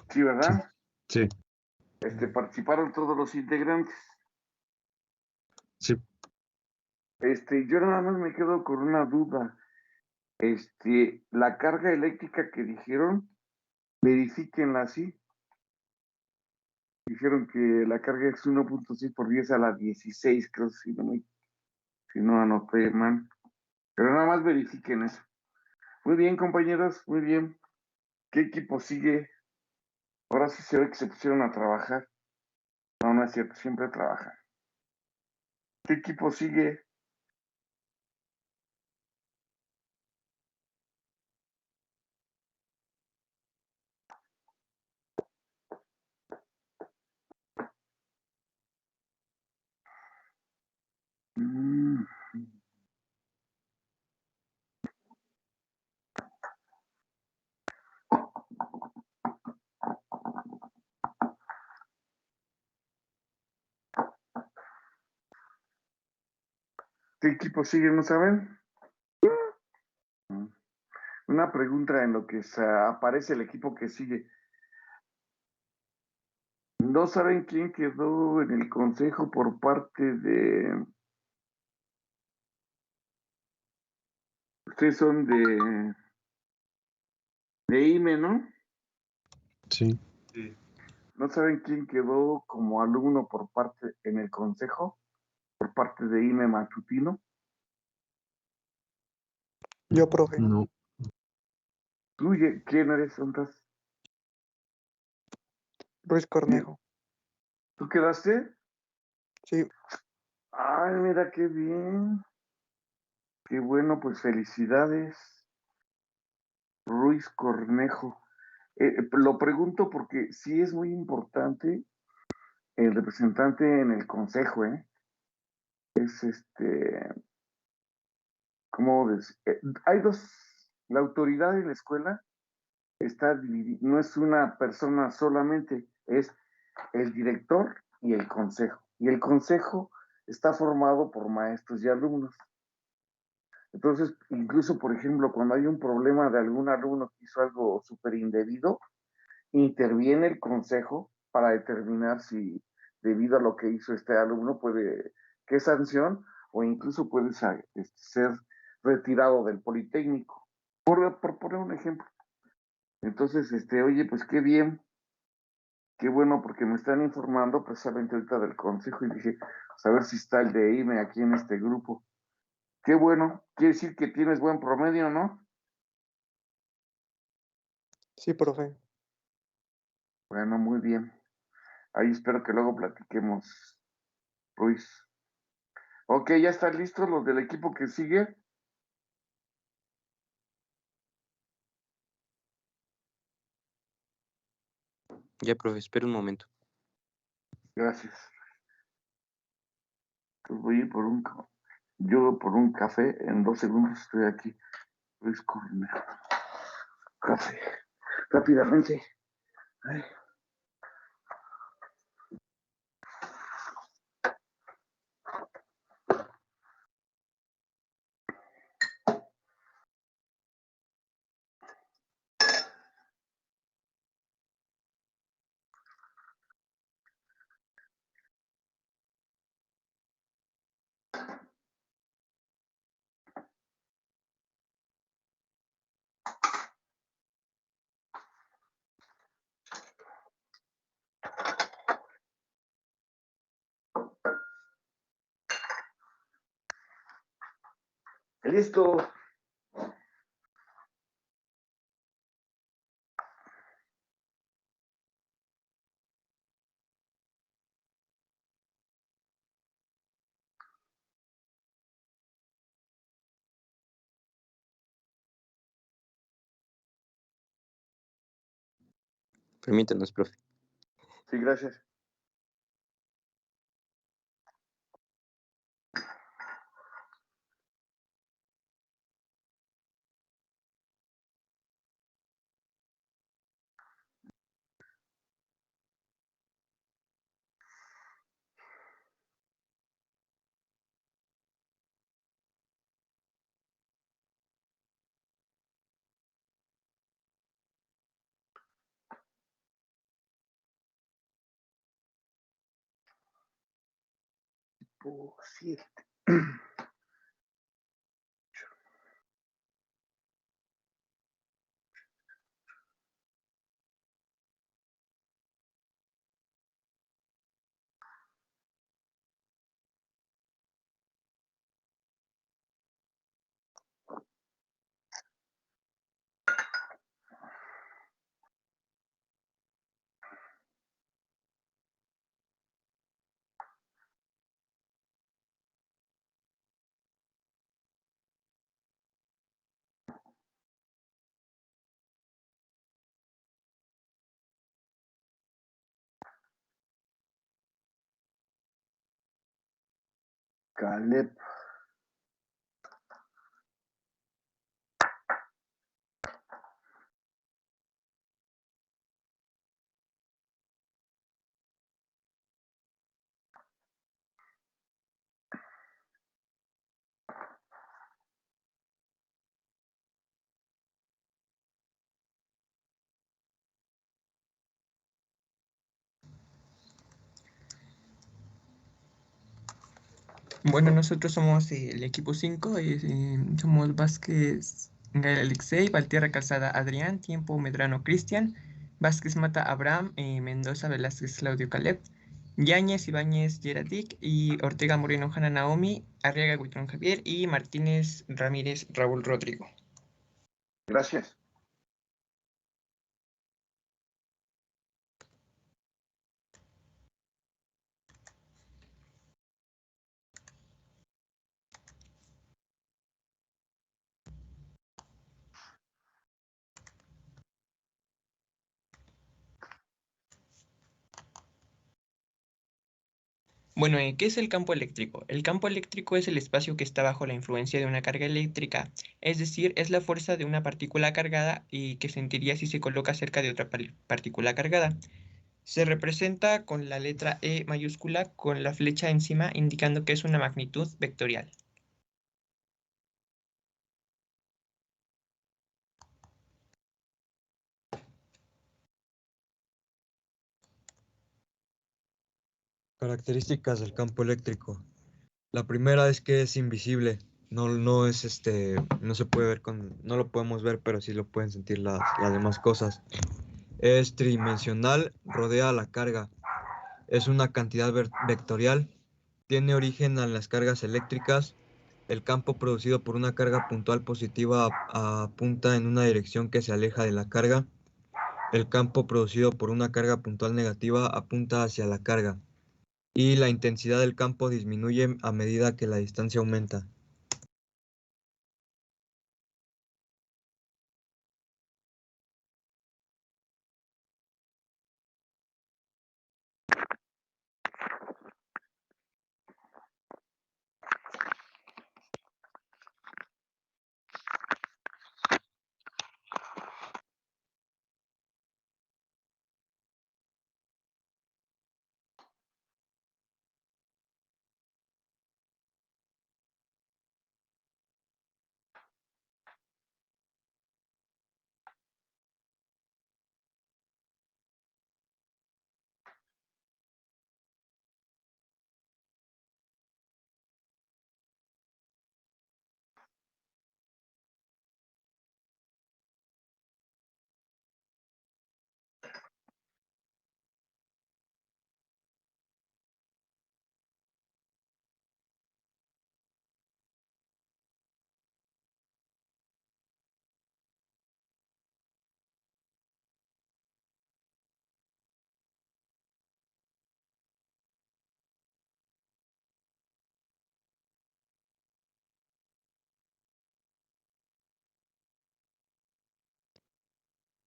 Sí, ¿verdad? Sí. Participaron todos los integrantes. Sí. Yo nada más me quedo con una duda. La carga eléctrica que dijeron, verifíquenla así. Dijeron que la carga es 1.6 por 10 a la 16, creo, si no anoté mal. Pero nada más verifiquen eso. Muy bien, compañeros, muy bien. ¿Qué equipo sigue? Ahora sí se ve que se pusieron a trabajar. No, no es cierto, siempre trabajan. ¿Qué equipo sigue? Mm. ¿Qué equipo sigue? ¿No saben? Mm. Una pregunta en lo que aparece el equipo que sigue. ¿No saben quién quedó en el consejo por parte de... Ustedes son de IME, ¿no? Sí. ¿No saben quién quedó como alumno por parte en el consejo? Por parte de IME Matutino. Yo, profe. No. ¿Tú quién eres, Santas? Luis Cornejo. ¿Tú quedaste? Sí. Ay, mira qué bien. Qué bueno, pues felicidades. Ruiz Cornejo. Lo pregunto porque sí es muy importante el representante en el consejo, ¿eh? Es ¿cómo decir? Hay dos, la autoridad en la escuela está dividida, no es una persona solamente, es el director y el consejo. Y el consejo está formado por maestros y alumnos. Entonces, incluso, por ejemplo, cuando hay un problema de algún alumno que hizo algo súper indebido, interviene el consejo para determinar si debido a lo que hizo este alumno puede, qué sanción o incluso puede ser retirado del Politécnico, por poner un ejemplo. Entonces, oye, pues qué bien, qué bueno, porque me están informando precisamente ahorita del consejo y dije, pues a ver si está el de IME aquí en este grupo. Qué bueno, quiere decir que tienes buen promedio, ¿no? Sí, profe. Bueno, muy bien. Ahí espero que luego platiquemos, Ruiz. Ok, ¿ya están listos los del equipo que sigue? Ya, profe, espera un momento. Gracias. Pues voy a ir yo por un café, en 2 segundos estoy aquí. Luis Cornejo. Café. Rápidamente. Ay. Listo. Permítanos, profe. Sí, gracias. Tipo 7. Caleb. Bueno, nosotros somos el equipo 5, somos Vázquez Gael Alexei, Valtierra Calzada Adrián, Tiempo Medrano Cristian, Vázquez Mata Abraham, Mendoza Velázquez Claudio Caleb, Yáñez Ibáñez Gerardic y Ortega Moreno Hanna Naomi, Arriaga Huitrón Javier y Martínez Ramírez Raúl Rodrigo. Gracias. Bueno, ¿qué es el campo eléctrico? El campo eléctrico es el espacio que está bajo la influencia de una carga eléctrica, es decir, es la fuerza de una partícula cargada y que sentiría si se coloca cerca de otra partícula cargada. Se representa con la letra E mayúscula con la flecha encima indicando que es una magnitud vectorial. Características del campo eléctrico. La primera es que es invisible, no es no se puede ver no lo podemos ver, pero sí lo pueden sentir las demás cosas. Es tridimensional, rodea la carga. Es una cantidad vectorial. Tiene origen en las cargas eléctricas. El campo producido por una carga puntual positiva apunta en una dirección que se aleja de la carga. El campo producido por una carga puntual negativa apunta hacia la carga. Y la intensidad del campo disminuye a medida que la distancia aumenta.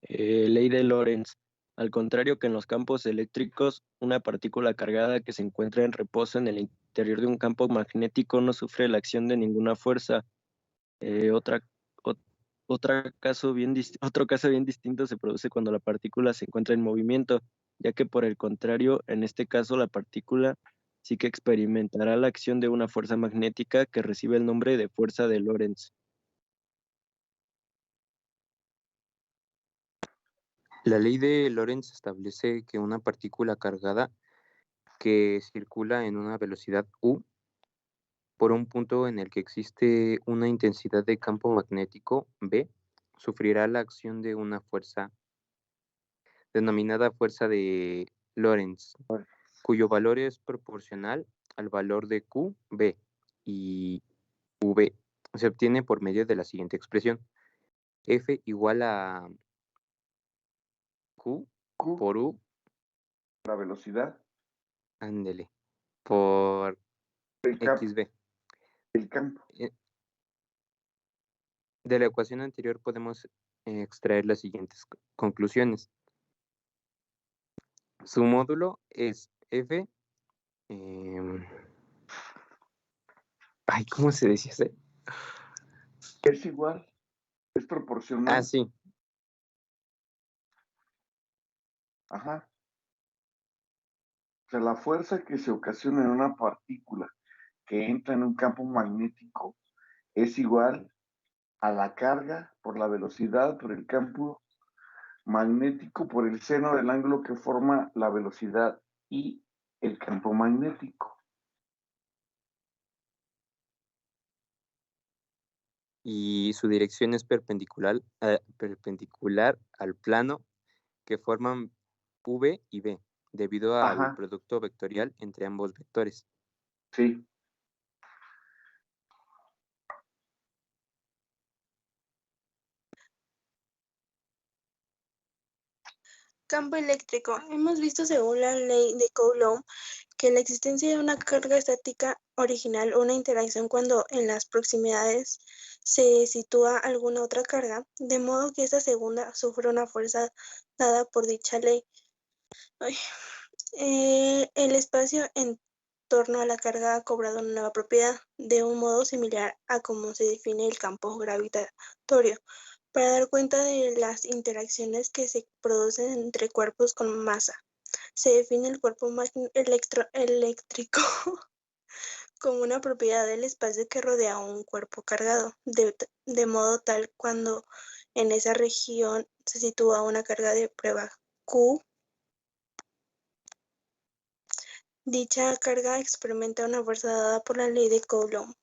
Ley de Lorentz. Al contrario que en los campos eléctricos, una partícula cargada que se encuentra en reposo en el interior de un campo magnético no sufre la acción de ninguna fuerza. Otro caso bien distinto se produce cuando la partícula se encuentra en movimiento, ya que por el contrario, en este caso la partícula sí que experimentará la acción de una fuerza magnética que recibe el nombre de fuerza de Lorentz. La ley de Lorentz establece que una partícula cargada que circula en una velocidad u por un punto en el que existe una intensidad de campo magnético B sufrirá la acción de una fuerza denominada fuerza de Lorentz, cuyo valor es proporcional al valor de QB y V. Se obtiene por medio de la siguiente expresión: F igual a Q por U. La velocidad. Ándele. Por XB. El campo. De la ecuación anterior podemos extraer las siguientes conclusiones. Su módulo es F Ay, ¿cómo se decía ese? Es igual, es Ah, proporcional. sí. Ajá. O sea, la fuerza que se ocasiona en una partícula que entra en un campo magnético es igual a la carga por la velocidad por el campo magnético por el seno del ángulo que forma la velocidad y el campo magnético. Y su dirección es perpendicular al plano que forman V y B, debido al Ajá, producto vectorial entre ambos vectores. sí. Campo eléctrico. Hemos visto según la ley de Coulomb que la existencia de una carga estática original o una interacción cuando en las proximidades se sitúa alguna otra carga, de modo que esta segunda sufre una fuerza dada por dicha ley. Ay. El espacio en torno a la carga ha cobrado una nueva propiedad, de un modo similar a cómo se define el campo gravitatorio, para dar cuenta de las interacciones que se producen entre cuerpos con masa. Se define el cuerpo eléctrico como una propiedad del espacio que rodea a un cuerpo cargado, de modo tal cuando en esa región se sitúa una carga de prueba Q. Dicha carga experimenta una fuerza dada por la ley de Coulomb.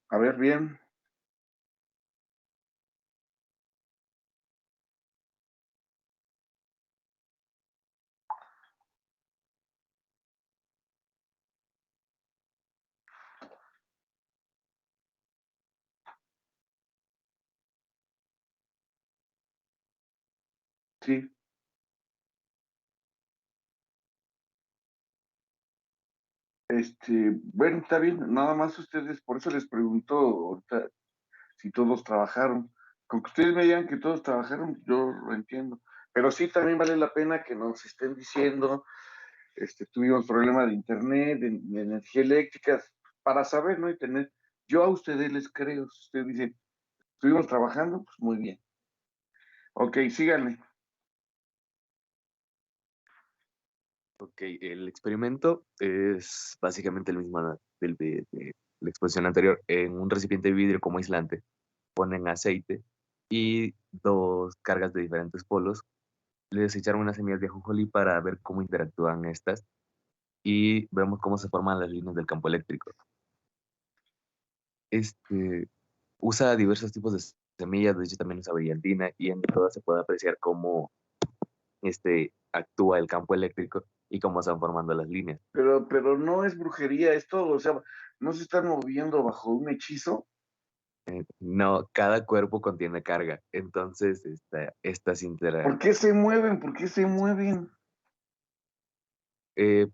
A ver, bien. Sí. Bueno, está bien. Nada más ustedes, por eso les pregunto ahorita si todos trabajaron. Con que ustedes me digan que todos trabajaron, yo lo entiendo. Pero sí también vale la pena que nos estén diciendo, tuvimos problemas de internet, de energía eléctrica, para saber, ¿no? Y tener, yo a ustedes les creo, si ustedes dicen, estuvimos trabajando, pues muy bien. Ok, síganle. Ok, el experimento es básicamente el mismo de la exposición anterior. En un recipiente de vidrio como aislante ponen aceite y dos cargas de diferentes polos. Les echaron unas semillas de ajonjolí para ver cómo interactúan estas y vemos cómo se forman las líneas del campo eléctrico. Usa diversos tipos de semillas, de hecho también usa brillantina y en todas se puede apreciar cómo actúa el campo eléctrico y cómo se van formando las líneas. Pero no es brujería, es todo, o sea, no se están moviendo bajo un hechizo. No, cada cuerpo contiene carga. Entonces, estas ¿Por qué se mueven? ¿Por qué se mueven?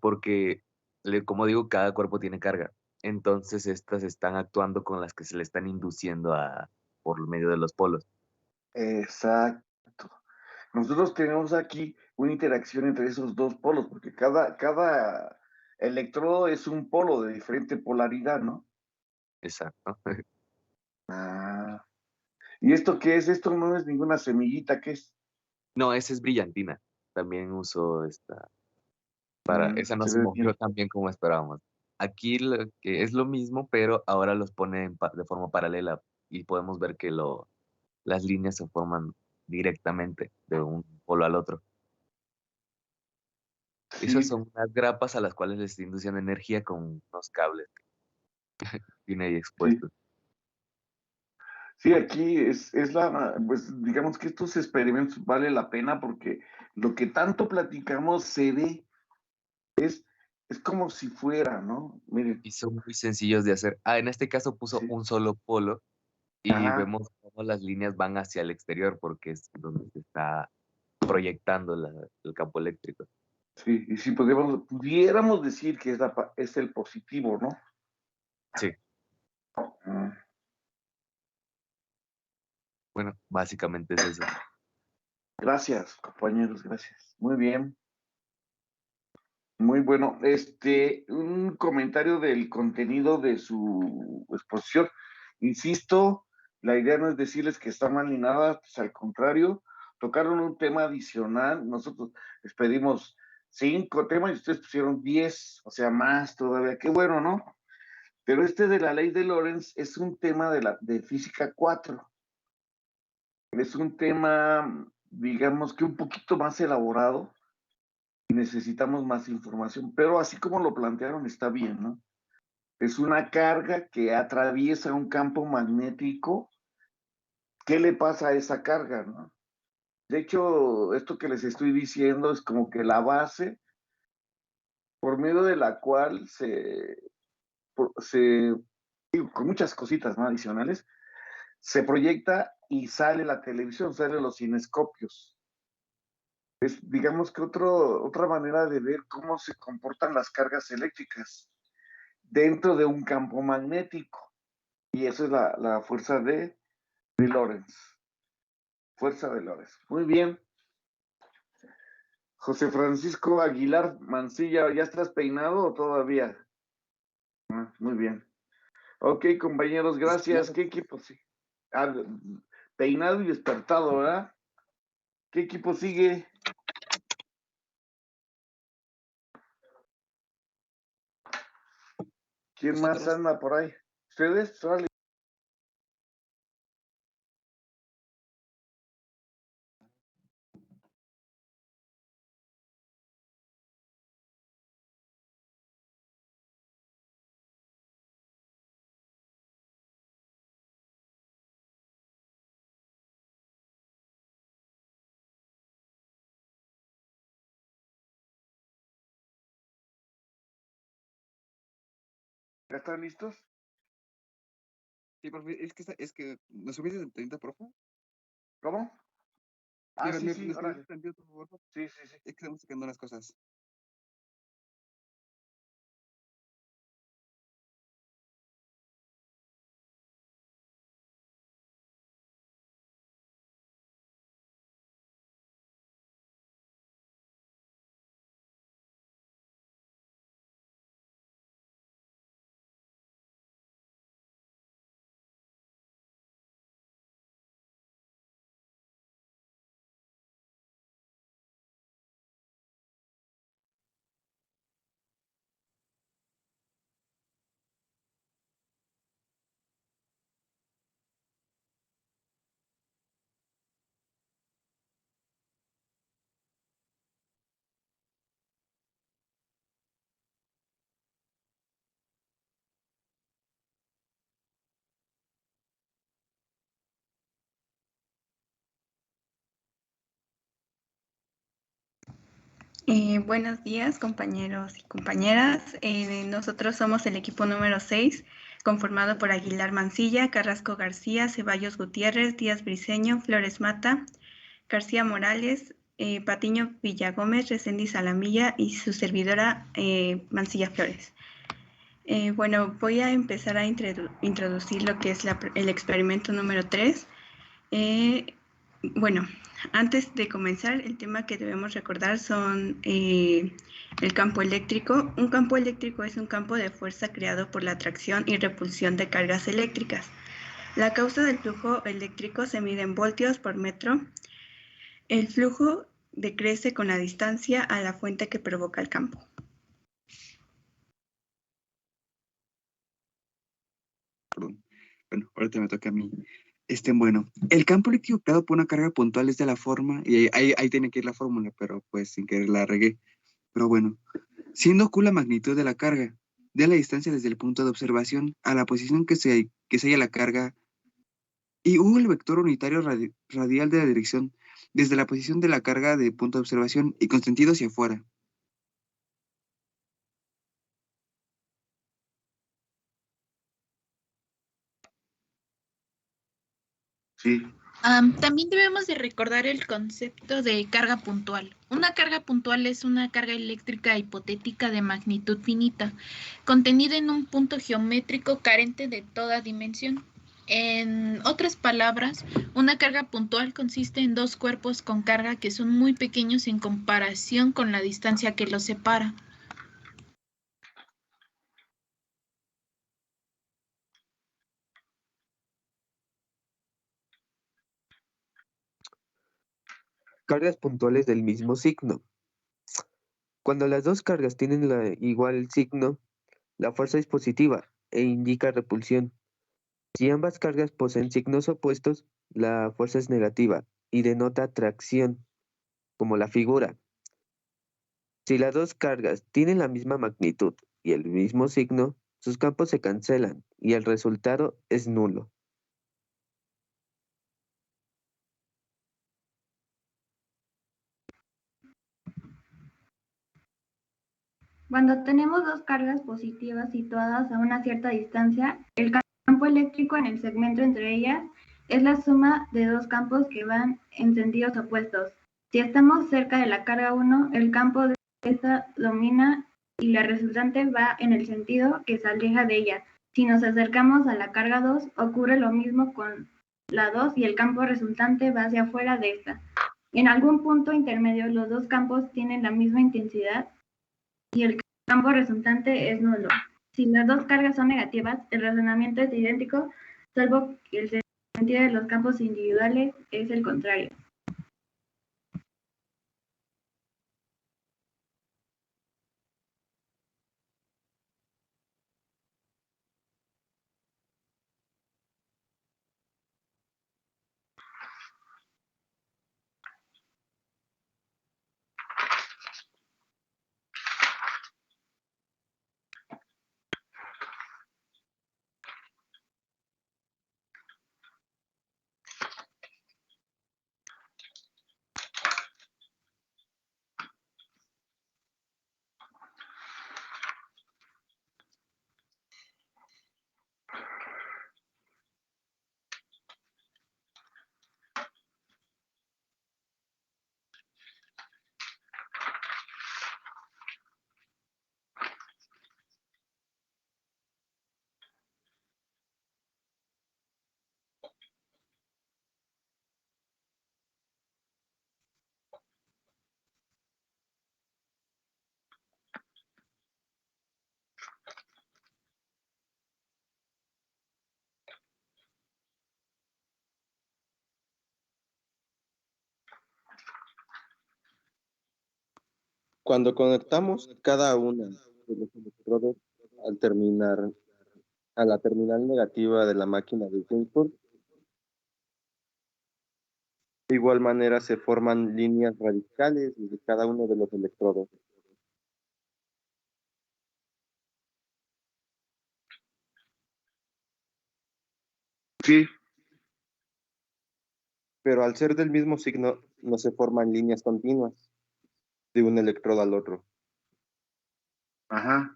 porque, como digo, cada cuerpo tiene carga. Entonces, estas están actuando con las que se le están induciendo por medio de los polos. Exacto. Nosotros tenemos aquí una interacción entre esos dos polos, porque cada electrodo es un polo de diferente polaridad, ¿no? Exacto. Ah. ¿Y esto qué es? Esto no es ninguna semillita, ¿qué es? No, esa es brillantina. También uso esta. Esa no se se ve movió bien. tan bien como esperábamos. Aquí que es lo mismo, pero ahora los pone de forma paralela y podemos ver que las líneas se forman directamente de un polo al otro. Esas Sí, son unas grapas a las cuales les está induciendo energía con unos cables que tiene ahí sí. expuestos. Sí, aquí pues digamos que estos experimentos vale la pena porque lo que tanto platicamos se ve, es como si fuera, ¿no? Miren. Y son muy sencillos de hacer. En este caso puso Sí. un solo polo y Ajá. vemos cómo las líneas van hacia el exterior porque es donde se está proyectando el campo eléctrico. Sí, y si pudiéramos decir que es el positivo, ¿no? Sí. Bueno, básicamente es eso. Gracias, compañeros, gracias. Muy bien. Muy bueno. Un comentario del contenido de su exposición. Insisto, la idea no es decirles que está mal ni nada, pues al contrario, tocaron un tema adicional. Nosotros les pedimos 5 temas y ustedes pusieron 10, o sea, más todavía. Qué bueno, ¿no? Pero de la ley de Lorentz es un tema de física 4. Es un tema, digamos que un poquito más elaborado. Necesitamos más información, pero así como lo plantearon está bien, ¿no? Es una carga que atraviesa un campo magnético. ¿Qué le pasa a esa carga, no? De hecho, esto que les estoy diciendo es como que la base por medio de la cual con muchas cositas, ¿no? Adicionales, se proyecta y sale la televisión, salen los cinescopios. Es, digamos que otra manera de ver cómo se comportan las cargas eléctricas dentro de un campo magnético. Y eso es la fuerza de Lorentz. Fuerza de Lorentz. Muy bien. José Francisco Aguilar Mancilla, ¿ya estás peinado o todavía? Muy bien. Ok, compañeros, gracias. ¿Qué equipo sigue? Peinado y despertado, ¿verdad? ¿Qué equipo sigue? ¿Quién más anda por ahí? ¿Ustedes? Sale. ¿Ya están listos? Sí, profe, es que ¿nos subiste de 30, profe? ¿Cómo? Mira, Sí, ¿me sí, órale. subiste tantito, por favor? Sí. Es que estamos sacando unas cosas. Buenos días, compañeros y compañeras. Nosotros somos el equipo número 6. conformado por Aguilar Mancilla, Carrasco García, Ceballos Gutiérrez, Díaz Briceño, Flores Mata, García Morales, Patiño Villagómez, Reséndiz Alamilla y su servidora Mancilla Flores. Bueno, voy a empezar a introducir lo que es el experimento número 3. Bueno, antes de comenzar, el tema que debemos recordar son el campo eléctrico. Un campo eléctrico es un campo de fuerza creado por la atracción y repulsión de cargas eléctricas. La causa del flujo eléctrico se mide en voltios por metro. El flujo decrece con la distancia a la fuente que provoca el campo. Bueno, ahorita me toca a mí. Bueno, el campo eléctrico creado por una carga puntual es de la forma, y ahí tiene que ir la fórmula, pero pues sin querer la regué. Pero bueno, siendo Q la magnitud de la carga, de la distancia desde el punto de observación a la posición que se halla la carga, y U el vector unitario radial de la dirección desde la posición de la carga de punto de observación y con sentido hacia afuera. Sí. También debemos de recordar el concepto de carga puntual. Una carga puntual es una carga eléctrica hipotética de magnitud finita, contenida en un punto geométrico carente de toda dimensión. En otras palabras, una carga puntual consiste en dos cuerpos con carga que son muy pequeños en comparación con la distancia que los separa. Cargas puntuales del mismo signo. Cuando las dos cargas tienen igual signo, la fuerza es positiva e indica repulsión. Si ambas cargas poseen signos opuestos, la fuerza es negativa y denota atracción, como la figura. Si las dos cargas tienen la misma magnitud y el mismo signo, sus campos se cancelan y el resultado es nulo. Cuando tenemos dos cargas positivas situadas a una cierta distancia, el campo eléctrico en el segmento entre ellas es la suma de dos campos que van en sentidos opuestos. Si estamos cerca de la carga 1, el campo de esta domina y la resultante va en el sentido que se aleja de ella. Si nos acercamos a la carga 2, ocurre lo mismo con la 2 y el campo resultante va hacia afuera de esta. En algún punto intermedio, los dos campos tienen la misma intensidad y el campo resultante es nulo. Si las dos cargas son negativas, el razonamiento es idéntico, salvo que el sentido de los campos individuales es el contrario. Cuando conectamos cada una de los electrodos a la terminal negativa de la máquina de input, de igual manera se forman líneas radicales de cada uno de los electrodos. Sí. Pero al ser del mismo signo, no se forman líneas continuas de un electrodo al otro. Ajá.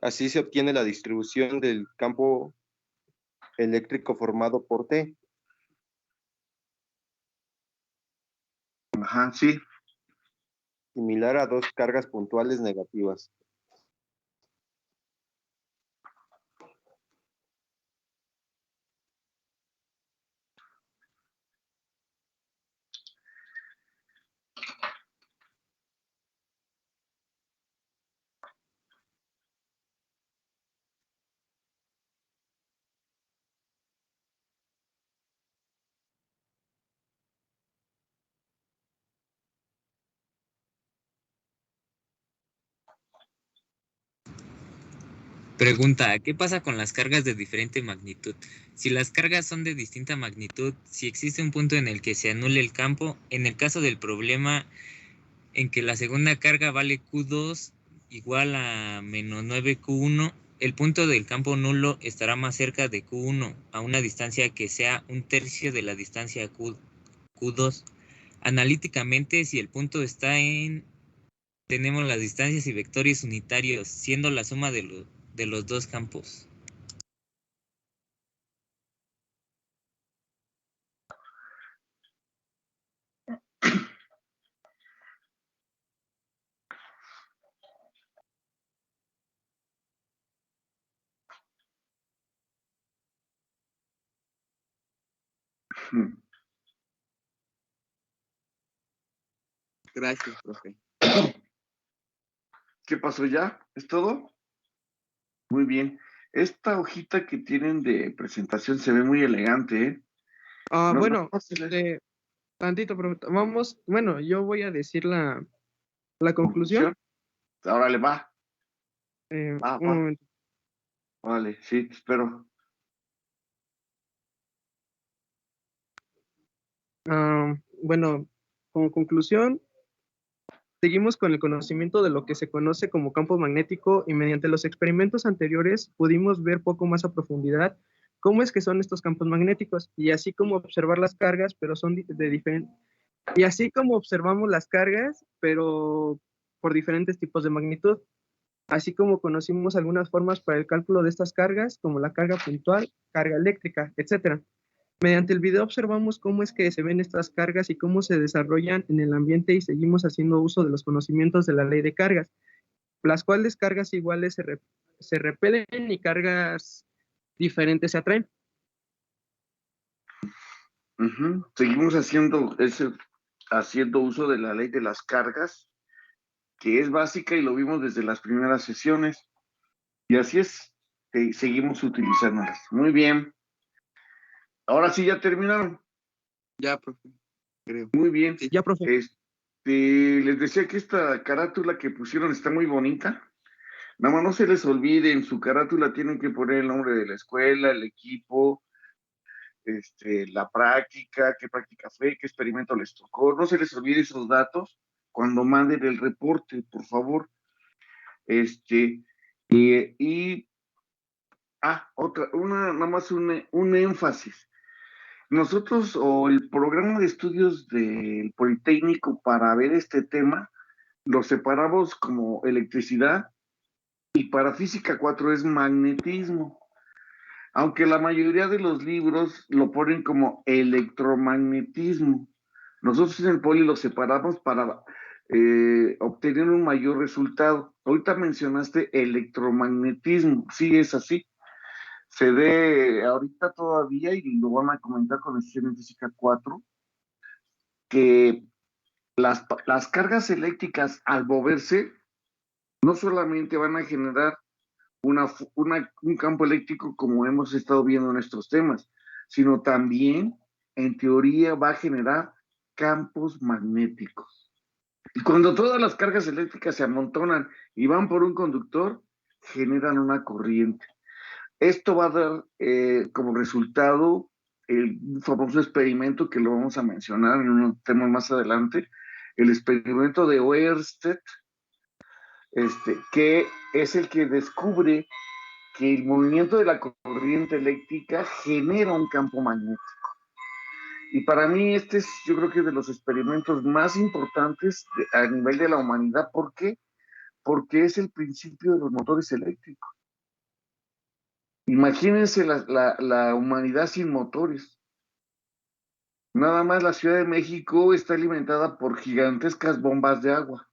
Así se obtiene la distribución del campo eléctrico formado por T. Ajá, sí. Similar a dos cargas puntuales negativas. Pregunta, ¿qué pasa con las cargas de diferente magnitud? Si las cargas son de distinta magnitud, si existe un punto en el que se anule el campo, en el caso del problema en que la segunda carga vale Q2 igual a menos 9Q1, el punto del campo nulo estará más cerca de Q1 a una distancia que sea un tercio de la distancia Q2. Analíticamente, si el punto está en... tenemos las distancias y vectores unitarios, siendo la suma de los dos campos. Gracias, profe. ¿Qué pasó ya? ¿Es todo? Muy bien. Esta hojita que tienen de presentación se ve muy elegante, ¿eh? No, Bueno, no, tantito, pero vamos, bueno, yo voy a decir la conclusión. Ahora le va. Un Va. momento. Vale, sí, te espero. Bueno, como conclusión, seguimos con el conocimiento de lo que se conoce como campo magnético y mediante los experimentos anteriores pudimos ver poco más a profundidad cómo es que son estos campos magnéticos y así como observar las cargas, pero son de diferentes. Y así como observamos las cargas, pero por diferentes tipos de magnitud, así como conocimos algunas formas para el cálculo de estas cargas, como la carga puntual, carga eléctrica, etc. Mediante el video observamos cómo es que se ven estas cargas y cómo se desarrollan en el ambiente y seguimos haciendo uso de los conocimientos de la ley de cargas, las cuales cargas iguales se repelen y cargas diferentes se atraen. Seguimos haciendo uso de la ley de las cargas, que es básica y lo vimos desde las primeras sesiones. Y así es, seguimos utilizándolas. Muy bien. Ahora sí, ya terminaron. Ya, profe, creo. Muy bien. Sí. Ya, profe. Les decía que esta carátula que pusieron está muy bonita. Nada más no se les olvide, en su carátula tienen que poner el nombre de la escuela, el equipo, la práctica, qué práctica fue, qué experimento les tocó. No se les olvide esos datos cuando manden el reporte, por favor. Nada más un énfasis. Nosotros o el programa de estudios del Politécnico para ver este tema, lo separamos como electricidad y para física 4 es magnetismo. Aunque la mayoría de los libros lo ponen como electromagnetismo. Nosotros en el Poli lo separamos para obtener un mayor resultado. Ahorita mencionaste electromagnetismo, sí es así. Se ve ahorita todavía, y lo van a comentar con el sistema en física 4, que las cargas eléctricas al moverse no solamente van a generar un campo eléctrico como hemos estado viendo en estos temas, sino también, en teoría, va a generar campos magnéticos. Y cuando todas las cargas eléctricas se amontonan y van por un conductor, generan una corriente. Esto va a dar como resultado el famoso experimento que lo vamos a mencionar en unos temas más adelante, el experimento de Oersted, que es el que descubre que el movimiento de la corriente eléctrica genera un campo magnético. Y para mí yo creo que es de los experimentos más importantes a nivel de la humanidad. ¿Por qué? porque es el principio de los motores eléctricos. Imagínense la humanidad sin motores. Nada más la Ciudad de México está alimentada por gigantescas bombas de agua.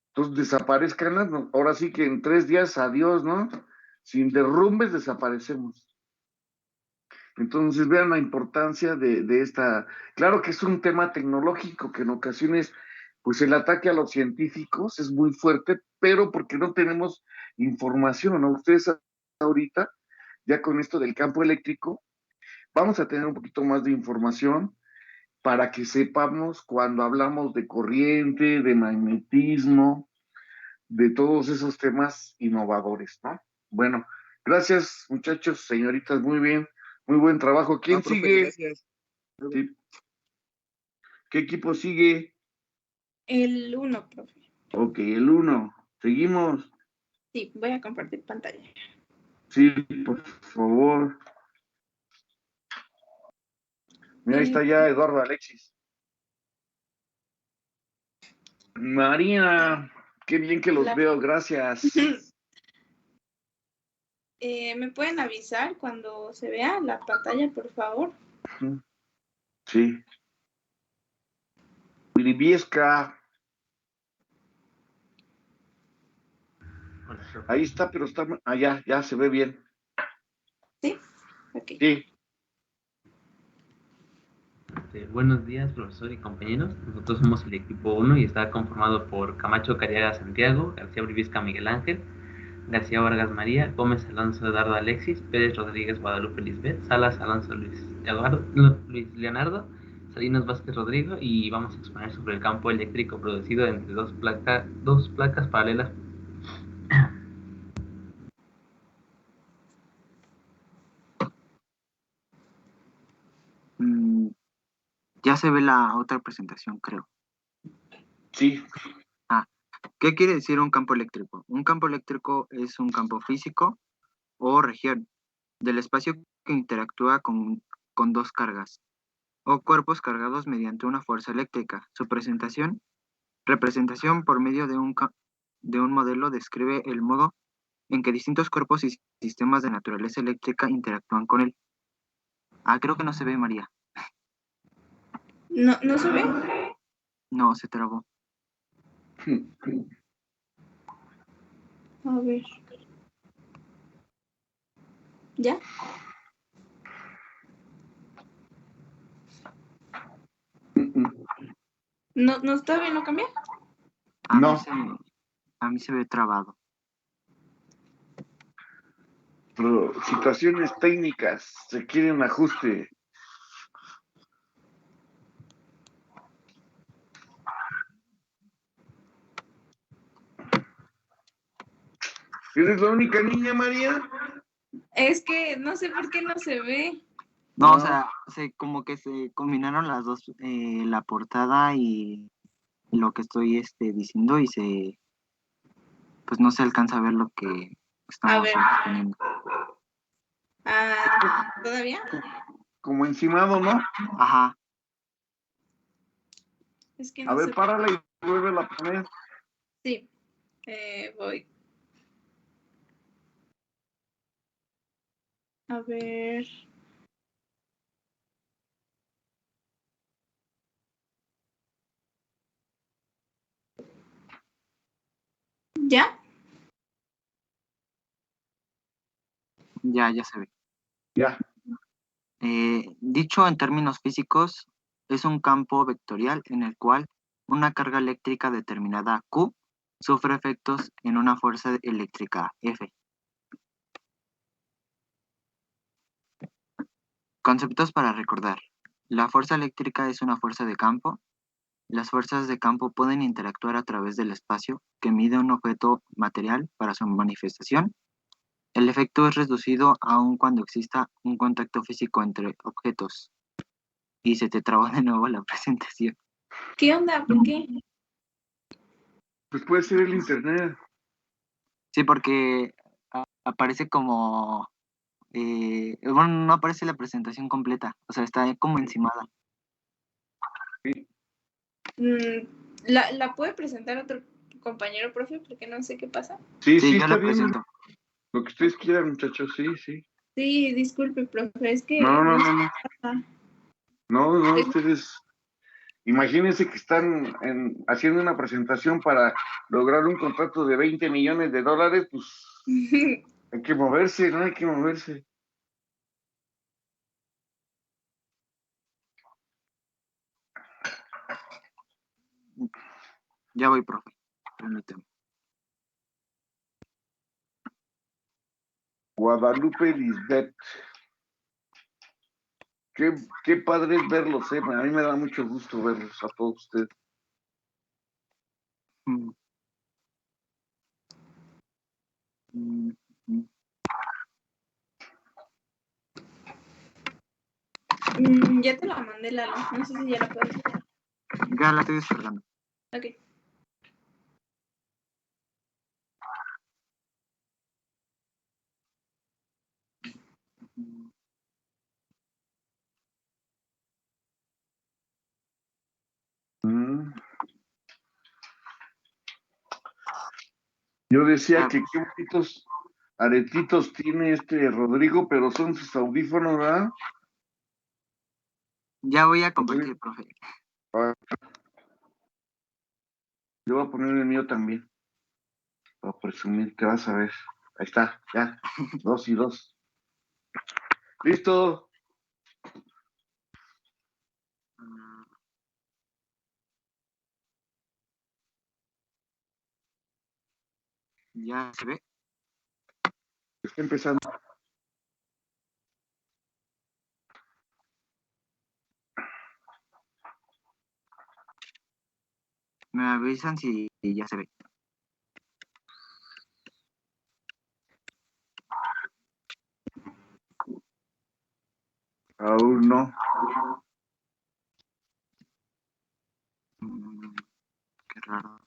Entonces desaparezcanlas, ¿no? Ahora sí que en 3 días, adiós, ¿no? Sin derrumbes desaparecemos. Entonces vean la importancia de esta. Claro que es un tema tecnológico que en ocasiones, pues el ataque a los científicos es muy fuerte, pero porque no tenemos información, ¿no? Ustedes ahorita, ya con esto del campo eléctrico, vamos a tener un poquito más de información para que sepamos cuando hablamos de corriente, de magnetismo, de todos esos temas innovadores, ¿no? Bueno, gracias muchachos, señoritas, muy bien, muy buen trabajo. ¿Quién profe, sigue? gracias. Sí. ¿Qué equipo sigue? El 1, profe. Ok, el 1. Seguimos. Sí, voy a compartir pantalla. Sí, por favor. Mira, ahí está ya Eduardo Alexis. María, qué bien que los veo, gracias. ¿Me pueden avisar cuando se vea la pantalla, por favor? Sí. Wilibieska. Ahí está, pero está allá, ya se ve bien. ¿Sí? Ok. Sí. Buenos días, profesor y compañeros. Nosotros somos el equipo 1 y está conformado por Camacho Cariaga Santiago, García Brivisca Miguel Ángel, García Vargas María, Gómez Alonso Eduardo Alexis, Pérez Rodríguez Guadalupe Lisbeth, Salas Alonso Luis Leonardo, Salinas Vázquez Rodrigo, y vamos a exponer sobre el campo eléctrico producido entre dos placas paralelas. Ya se ve la otra presentación, creo. Sí. ¿Qué quiere decir un campo eléctrico? Un campo eléctrico es un campo físico o región del espacio que interactúa con dos cargas o cuerpos cargados mediante una fuerza eléctrica. Su representación por medio de un modelo describe el modo en que distintos cuerpos y sistemas de naturaleza eléctrica interactúan con él. Creo que no se ve, María. ¿No se ve? No, se trabó. A ver. ¿Ya? ¿No está bien? ¿No cambia? A mí se ve trabado. Pero situaciones técnicas requieren ajuste. ¿Eres la única niña, María? Es que no sé por qué no se ve. No, o sea, como que se combinaron las dos, la portada y lo que estoy diciendo y pues no se alcanza a ver lo que estamos exponiendo. ¿Todavía? Como encimado, ¿no? Ajá. Es que A ver, párala y vuélvela a poner. Sí, voy. A ver. ¿Ya? Ya se ve. Ya. Dicho en términos físicos, es un campo vectorial en el cual una carga eléctrica determinada Q sufre efectos en una fuerza eléctrica F. Conceptos para recordar. La fuerza eléctrica es una fuerza de campo. Las fuerzas de campo pueden interactuar a través del espacio que mide un objeto material para su manifestación. El efecto es reducido aun cuando exista un contacto físico entre objetos. Y se te trabó de nuevo la presentación. ¿Qué onda? ¿Por qué? Pues puede ser el internet. Sí, porque aparece como... bueno, no aparece la presentación completa. O sea, está como encimada. ¿La puede presentar compañero, profe, porque no sé qué pasa. Sí, Sí, yo está la bien. presento. Lo que ustedes quieran, muchachos, sí. Sí, disculpe, profe, es que No. sé qué pasa. No, ustedes. Imagínense que están haciendo una presentación para lograr un contrato de $20 millones, pues hay que moverse, ¿no? Hay que moverse. Ya voy, profe. Permíteme. Guadalupe Lisbeth. Qué padre es verlos, ¿eh? A mí me da mucho gusto verlos a todos ustedes. Mm. Mm. Ya te la mandé, Lalo. No sé si ya la puedes ver. Ya la estoy descargando. Ok. Yo decía que qué bonitos aretitos tiene Rodrigo, pero son sus audífonos, ¿verdad? Ya voy a compartir, profe. Yo voy a poner el mío también. Para presumir que vas a ver. Ahí está, ya. 2 y 2. ¡Listo! Ya se ve. Está empezando. Me avisan si ya se ve. Aún no. Qué raro.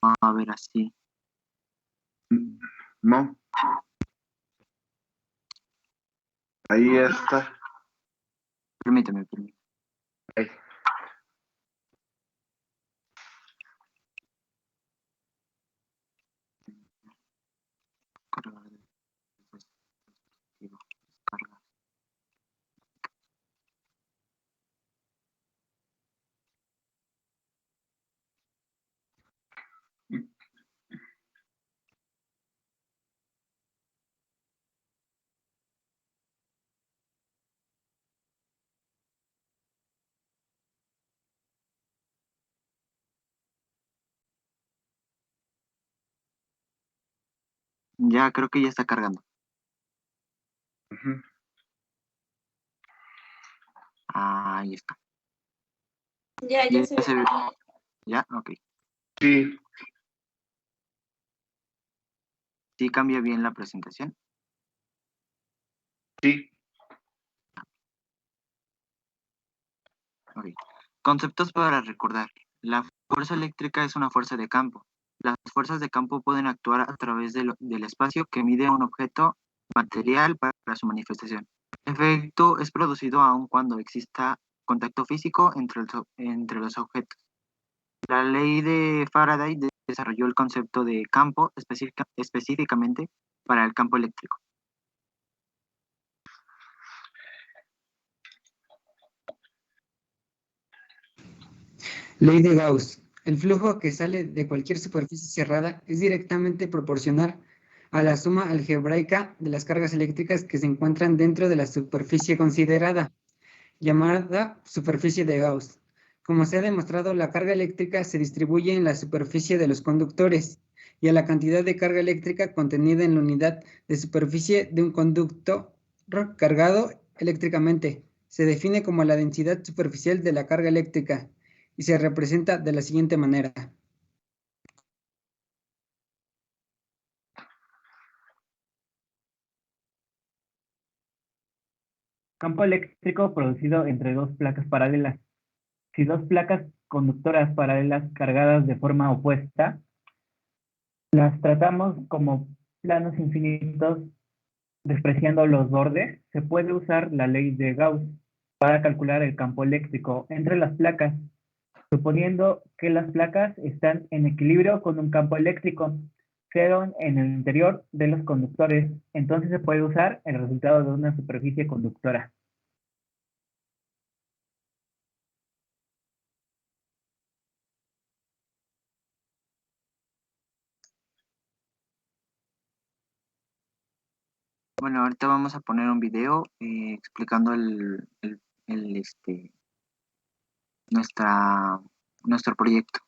A ver, así. No. Ahí está. Permíteme. Ahí. Ya creo que ya está cargando. Ahí está. Ya se ve. ¿Ya? Ok. Sí. ¿Sí cambia bien la presentación? Sí. Ok. Conceptos para recordar. La fuerza eléctrica es una fuerza de campo. Las fuerzas de campo pueden actuar a través del espacio que mide un objeto material para su manifestación. El efecto es producido aun cuando exista contacto físico entre los objetos. La ley de Faraday desarrolló el concepto de campo específicamente para el campo eléctrico. Ley de Gauss. El flujo que sale de cualquier superficie cerrada es directamente proporcional a la suma algebraica de las cargas eléctricas que se encuentran dentro de la superficie considerada, llamada superficie de Gauss. Como se ha demostrado, la carga eléctrica se distribuye en la superficie de los conductores y a la cantidad de carga eléctrica contenida en la unidad de superficie de un conductor cargado eléctricamente. Se define como la densidad superficial de la carga eléctrica y se representa de la siguiente manera. Campo eléctrico producido entre dos placas paralelas. Si dos placas conductoras paralelas cargadas de forma opuesta, las tratamos como planos infinitos despreciando los bordes, se puede usar la ley de Gauss. para calcular el campo eléctrico entre las placas, suponiendo que las placas están en equilibrio con un campo eléctrico creado en el interior de los conductores. Entonces se puede usar el resultado de una superficie conductora. Bueno, ahorita vamos a poner un video explicando nuestro proyecto.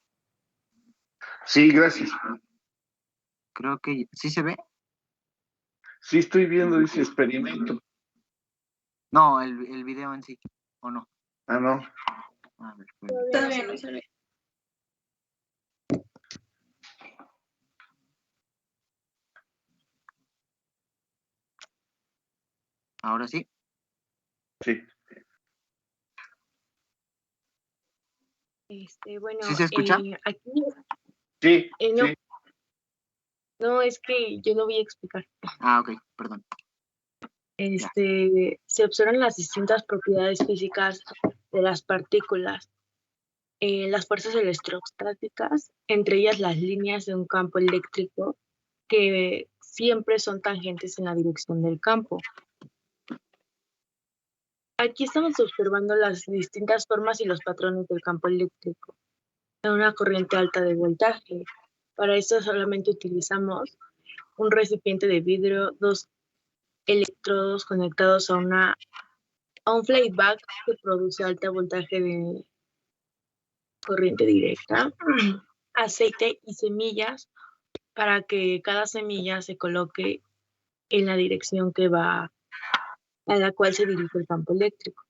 Sí, gracias. Creo que sí se ve. Sí, estoy viendo ese experimento. No, el video en sí, ¿o no? Ah, no. A ver, Todavía no se ve. ¿Ahora sí? Sí. Bueno, ¿Sí se escucha? aquí Sí, no, sí. no, es que yo no voy a explicar. Ah, ok, perdón. Se observan las distintas propiedades físicas de las partículas, las fuerzas electrostáticas, entre ellas las líneas de un campo eléctrico que siempre son tangentes en la dirección del campo. Aquí estamos observando las distintas formas y los patrones del campo eléctrico en una corriente alta de voltaje. Para esto solamente utilizamos un recipiente de vidrio, dos electrodos conectados a un playback que produce alto voltaje de corriente directa, aceite y semillas para que cada semilla se coloque en la dirección a la cual se dirige el campo eléctrico.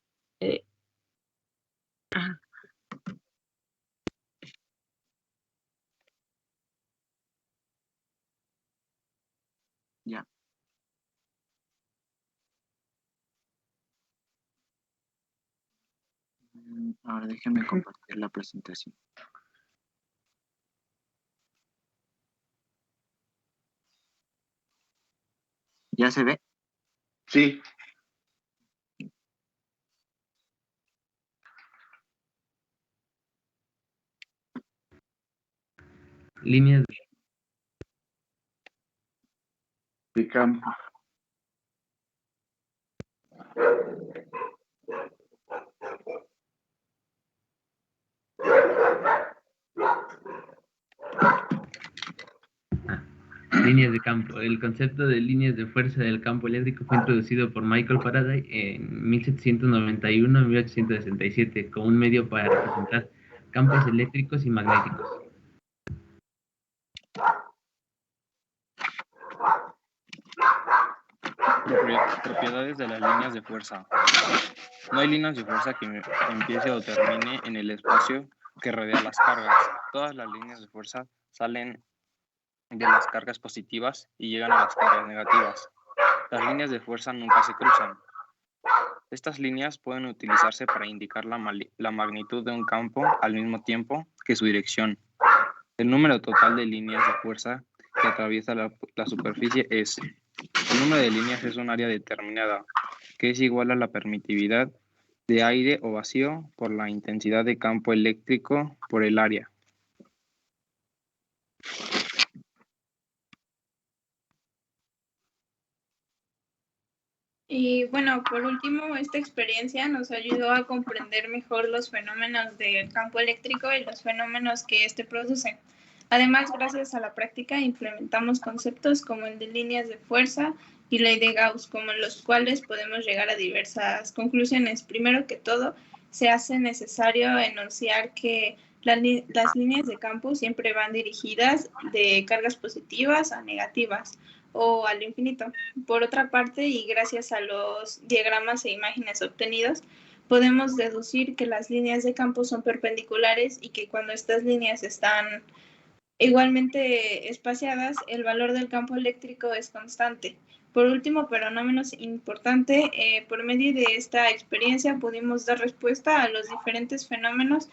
Ya. Ahora déjenme compartir la presentación. ¿Ya se ve? Sí. Líneas de campo. Líneas de campo. El concepto de líneas de fuerza del campo eléctrico fue introducido por Michael Faraday en 1791 y 1867 como un medio para representar campos eléctricos y magnéticos. Propiedades de las líneas de fuerza. No hay líneas de fuerza que empiece o termine en el espacio que rodea las cargas. Todas las líneas de fuerza salen de las cargas positivas y llegan a las cargas negativas. Las líneas de fuerza nunca se cruzan. Estas líneas pueden utilizarse para indicar la magnitud de un campo al mismo tiempo que su dirección. El número total de líneas de fuerza que atraviesa la superficie es: el número de líneas es un área determinada, que es igual a la permitividad de aire o vacío por la intensidad de campo eléctrico por el área. Y bueno, por último, esta experiencia nos ayudó a comprender mejor los fenómenos del campo eléctrico y los fenómenos que éste produce. Además, gracias a la práctica, implementamos conceptos como el de líneas de fuerza y ley de Gauss, como los cuales podemos llegar a diversas conclusiones. Primero que todo, se hace necesario enunciar que las líneas de campo siempre van dirigidas de cargas positivas a negativas o al infinito. Por otra parte, y gracias a los diagramas e imágenes obtenidos, podemos deducir que las líneas de campo son perpendiculares y que cuando estas líneas están igualmente espaciadas, el valor del campo eléctrico es constante. Por último, pero no menos importante, por medio de esta experiencia pudimos dar respuesta a los diferentes fenómenos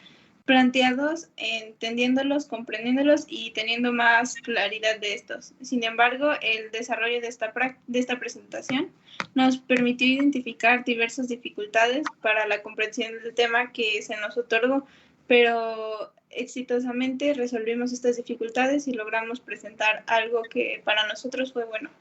planteados, entendiéndolos, comprendiéndolos y teniendo más claridad de estos. Sin embargo, el desarrollo de esta presentación nos permitió identificar diversas dificultades para la comprensión del tema que se nos otorgó, pero exitosamente resolvimos estas dificultades y logramos presentar algo que para nosotros fue bueno.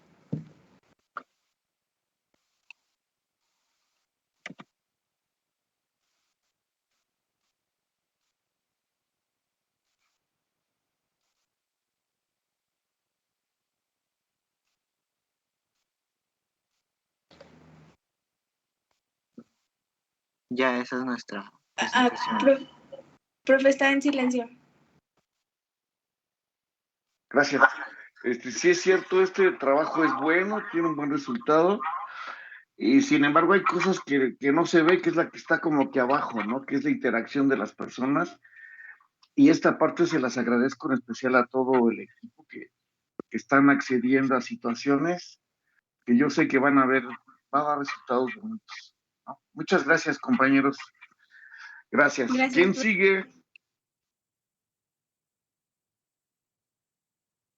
Ya, esa es nuestra presentación. Profe, está en silencio. Gracias. Sí es cierto, este trabajo es bueno, tiene un buen resultado, y sin embargo hay cosas que no se ve, que es la que está como que abajo, ¿no? Que es la interacción de las personas, y esta parte se las agradezco en especial a todo el equipo que están accediendo a situaciones que yo sé que van a dar resultados bonitos, ¿no? Muchas gracias, compañeros. Gracias. ¿Quién sigue?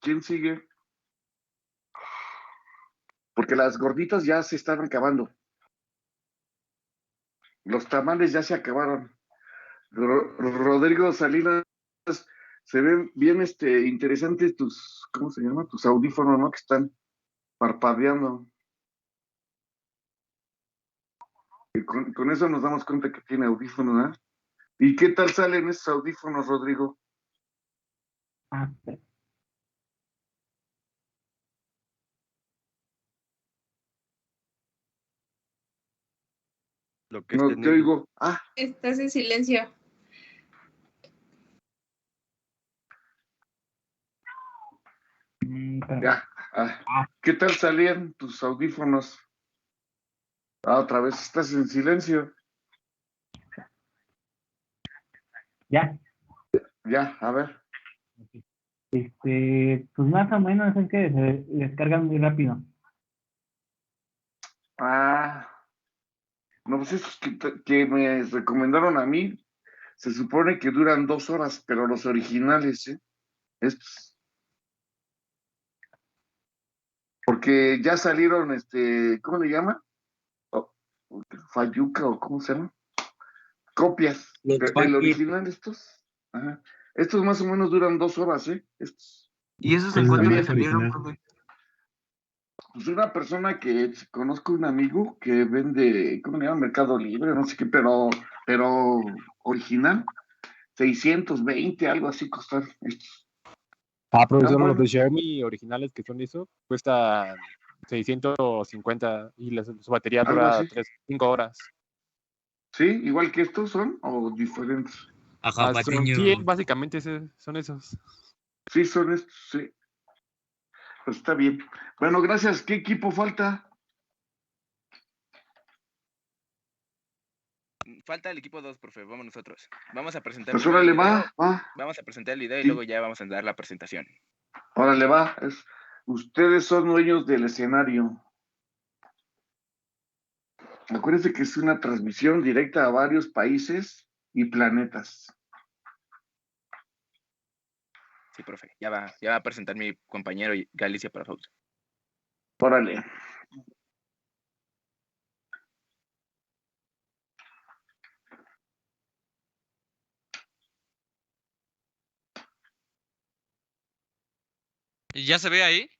¿Quién sigue? Porque las gorditas ya se están acabando. Los tamales ya se acabaron. Rodrigo Salinas, se ven bien interesantes tus, ¿cómo se llama? Tus audífonos, ¿no? Que están parpadeando. Y con eso nos damos cuenta que tiene audífonos, ¿no? ¿Y qué tal salen esos audífonos, Rodrigo? Lo que No te oigo. Ah, Estás en silencio. ya. ¿Qué tal salían tus audífonos? Otra vez estás en silencio. Ya. Ya, a ver. Pues más o menos es que se descargan muy rápido. No, pues estos que me recomendaron a mí, se supone que duran 2 horas, pero los originales, estos. Porque ya salieron, ¿cómo le llama? Fayuca o ¿cómo se llama? Copias del original estos. Ajá. Estos más o menos duran 2 horas, Estos. ¿Y esos en cuánto le salieron, profe? Pues una persona que conozco, un amigo que vende, ¿cómo le llama? Mercado Libre, no sé qué, pero original, 620, algo así costar estos. Profesor, bueno. los de Xiaomi originales que son eso, cuesta 650 y su batería Algo dura así. 5 horas. ¿Sí? ¿Igual que estos son o diferentes? Sí, básicamente son esos. Sí, son estos, sí. Pues está bien. Bueno, gracias. ¿Qué equipo falta? Falta el equipo 2, profe. Vamos nosotros. Vamos a presentar Pues primero el órale, video. va. Vamos a presentar el video y Sí. luego ya vamos a dar la presentación. Órale, va. Ustedes son dueños del escenario. Acuérdense que es una transmisión directa a varios países y planetas. Sí, profe. Ya va a presentar mi compañero Galicia para Fausto. Órale. ¿Y ya se ve ahí?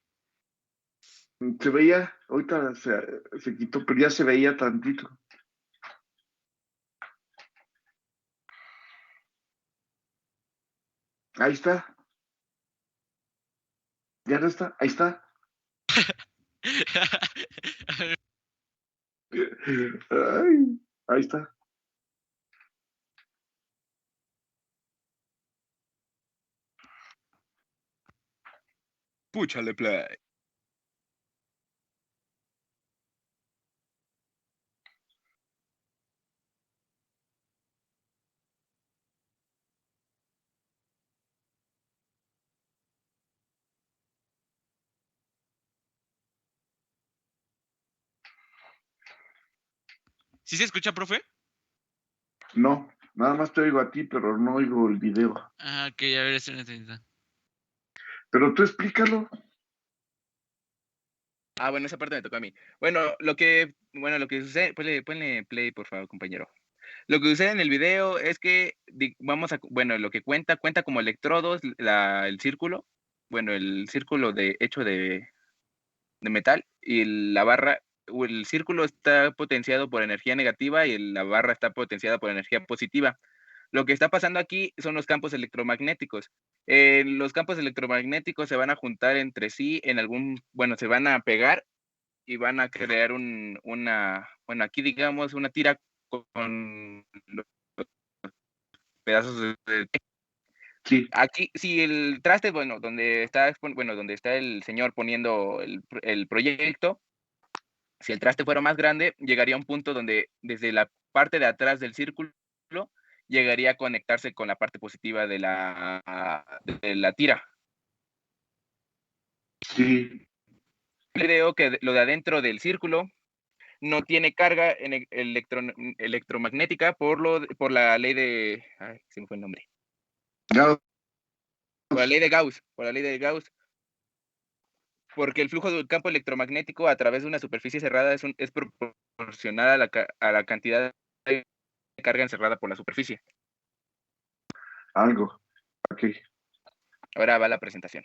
Se veía, ahorita se quitó, pero ya se veía tantito. Ahí está. Ya no está, ahí está. Ay, ahí está. Púchale play. ¿Sí se escucha, profe? No Nada más te oigo a ti, pero no oigo el video. Ah, ok, a ver, eso necesita. Pero tú explícalo. Ah, bueno, esa parte me tocó a mí. Bueno, lo que sucede, ponle play, por favor, compañero. Lo que sucede en el video es que lo que cuenta como electrodos, el círculo, bueno, el círculo hecho de metal, y la barra, o el círculo está potenciado por energía negativa y la barra está potenciada por energía positiva. Lo que está pasando aquí son los campos electromagnéticos. Los campos electromagnéticos se van a juntar entre sí se van a pegar y van a crear aquí digamos una tira con los pedazos de sí. Aquí, si el traste, donde está el señor poniendo el proyecto, si el traste fuera más grande, llegaría a un punto donde desde la parte de atrás del círculo llegaría a conectarse con la parte positiva de la tira. Sí. Creo que lo de adentro del círculo no tiene carga electromagnética por la ley de... Ay, se me fue el nombre. Gauss. Por la ley de Gauss. Porque el flujo del campo electromagnético a través de una superficie cerrada es proporcional a la cantidad de carga encerrada por la superficie. Algo. Ok. Ahora va la presentación.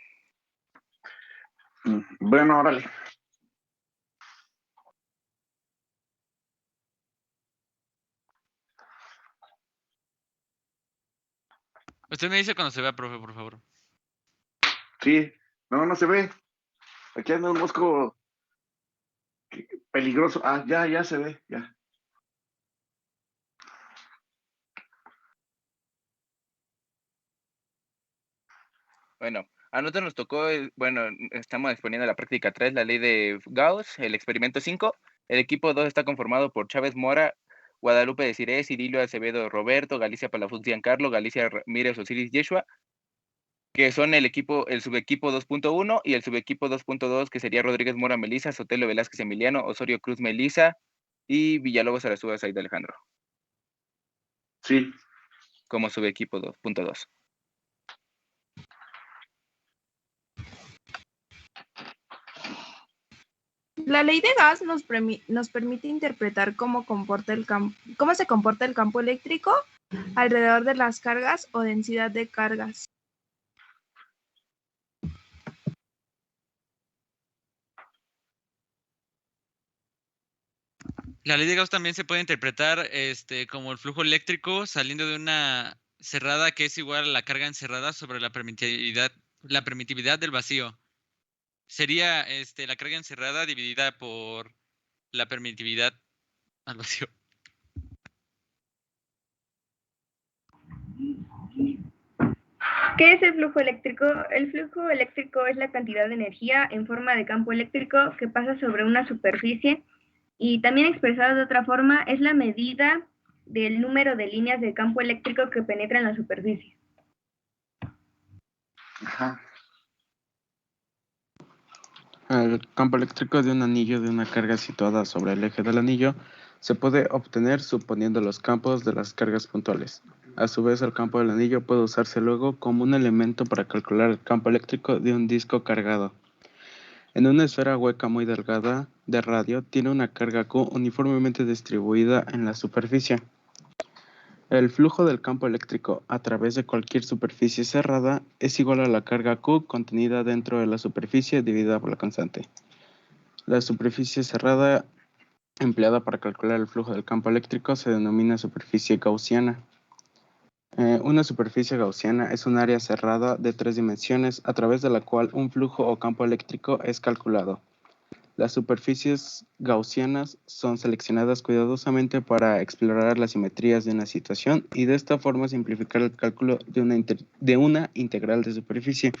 Bueno, órale. Usted me dice cuando se vea, profe, por favor. Sí. No se ve. Aquí anda un mosco peligroso. Ah, ya se ve, ya. Bueno, a nosotros nos tocó, estamos exponiendo la práctica 3, la ley de Gauss, el experimento 5. El equipo 2 está conformado por Chávez Mora, Guadalupe de Cirés, Idilio Acevedo Roberto, Galicia Palafox Giancarlo, Galicia Ramírez Osiris Yeshua, que son el subequipo 2.1 y el subequipo 2.2, que sería Rodríguez Mora Melisa, Sotelo Velázquez Emiliano, Osorio Cruz Melisa y Villalobos Arazúa Said Alejandro. Sí. Como subequipo 2.2. La ley de Gauss nos permite interpretar cómo se comporta el campo eléctrico alrededor de las cargas o densidad de cargas. La ley de Gauss también se puede interpretar como el flujo eléctrico saliendo de una cerrada que es igual a la carga encerrada sobre la permitividad del vacío. Sería la carga encerrada dividida por la permitividad al vacío. ¿Qué es el flujo eléctrico? El flujo eléctrico es la cantidad de energía en forma de campo eléctrico que pasa sobre una superficie, y también expresado de otra forma es la medida del número de líneas de campo eléctrico que penetran la superficie. Ajá. El campo eléctrico de un anillo de una carga situada sobre el eje del anillo se puede obtener suponiendo los campos de las cargas puntuales. A su vez, el campo del anillo puede usarse luego como un elemento para calcular el campo eléctrico de un disco cargado. En una esfera hueca muy delgada de radio tiene una carga Q uniformemente distribuida en la superficie. El flujo del campo eléctrico a través de cualquier superficie cerrada es igual a la carga Q contenida dentro de la superficie dividida por la constante. La superficie cerrada empleada para calcular el flujo del campo eléctrico se denomina superficie gaussiana. Una superficie gaussiana es un área cerrada de 3 dimensiones a través de la cual un flujo o campo eléctrico es calculado. Las superficies gaussianas son seleccionadas cuidadosamente para explorar las simetrías de una situación y de esta forma simplificar el cálculo de una integral de superficie.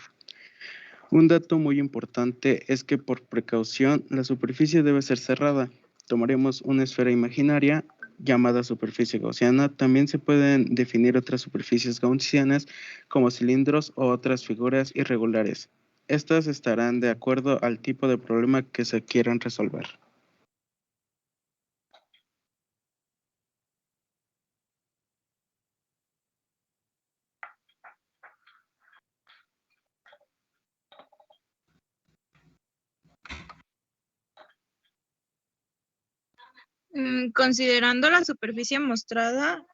Un dato muy importante es que por precaución la superficie debe ser cerrada. Tomaremos una esfera imaginaria llamada superficie gaussiana. También se pueden definir otras superficies gaussianas como cilindros o otras figuras irregulares. Estas estarán de acuerdo al tipo de problema que se quieran resolver. Considerando la superficie mostrada,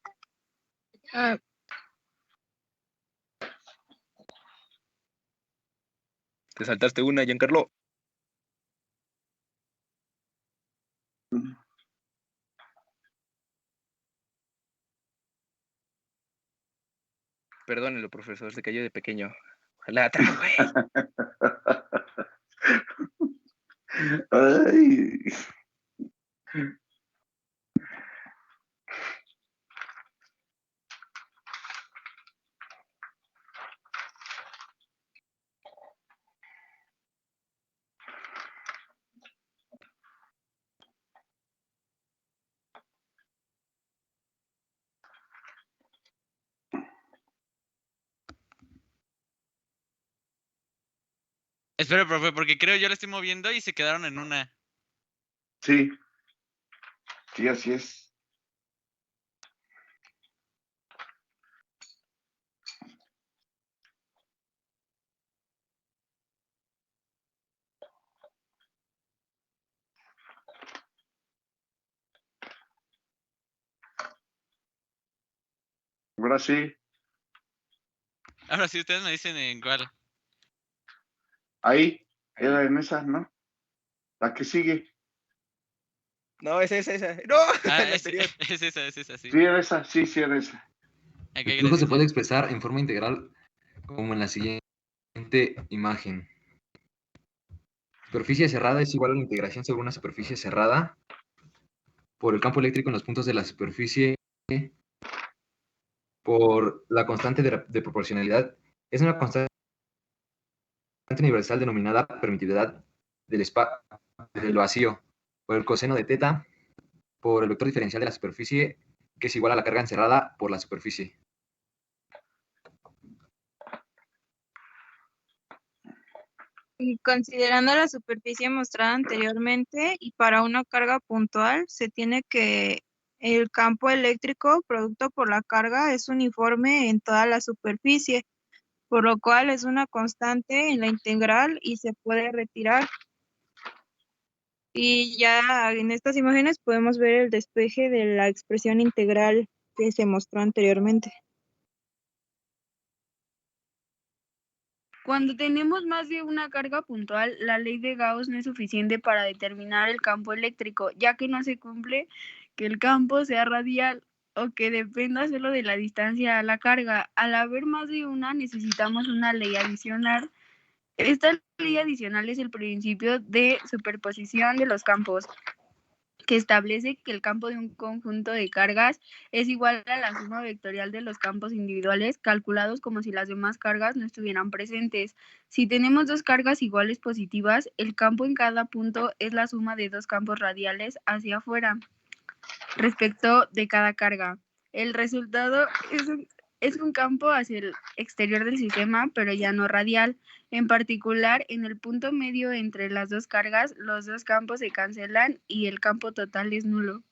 Te saltaste una, Giancarlo. Perdónelo, profesor, se cayó de pequeño. Ojalá atrás, güey. Ay. Espera, profe, porque creo yo la estoy moviendo y se quedaron en una. Sí. Sí, así es. Ahora sí. Ahora sí, ustedes me dicen en cuál. Ahí. Era en esa, ¿no? La que sigue. No, es esa. No, Ah, la anterior. es esa, sí. Sí, era esa. Sí, sí, era esa. Ok, El flujo gracias. se puede expresar en forma integral como en la siguiente imagen. Superficie cerrada es igual a la integración sobre una superficie cerrada por el campo eléctrico en los puntos de la superficie por la constante de proporcionalidad. Es una constante universal denominada permitividad del vacío por el coseno de teta por el vector diferencial de la superficie, que es igual a la carga encerrada por la superficie. considerando la superficie mostrada anteriormente y para una carga puntual, se tiene que el campo eléctrico producto por la carga es uniforme en toda la superficie, por lo cual es una constante en la integral y se puede retirar. Y ya en estas imágenes podemos ver el despeje de la expresión integral que se mostró anteriormente. Cuando tenemos más de una carga puntual, la ley de Gauss no es suficiente para determinar el campo eléctrico, ya que no se cumple que el campo sea radial o que dependa solo de la distancia a la carga. Al haber más de una, necesitamos una ley adicional. Esta ley adicional es el principio de superposición de los campos, que establece que el campo de un conjunto de cargas es igual a la suma vectorial de los campos individuales, calculados como si las demás cargas no estuvieran presentes. Si tenemos dos cargas iguales positivas, el campo en cada punto es la suma de dos campos radiales hacia afuera respecto de cada carga. El resultado es un campo hacia el exterior del sistema, pero ya no radial. En particular, en el punto medio entre las dos cargas, los dos campos se cancelan y el campo total es nulo.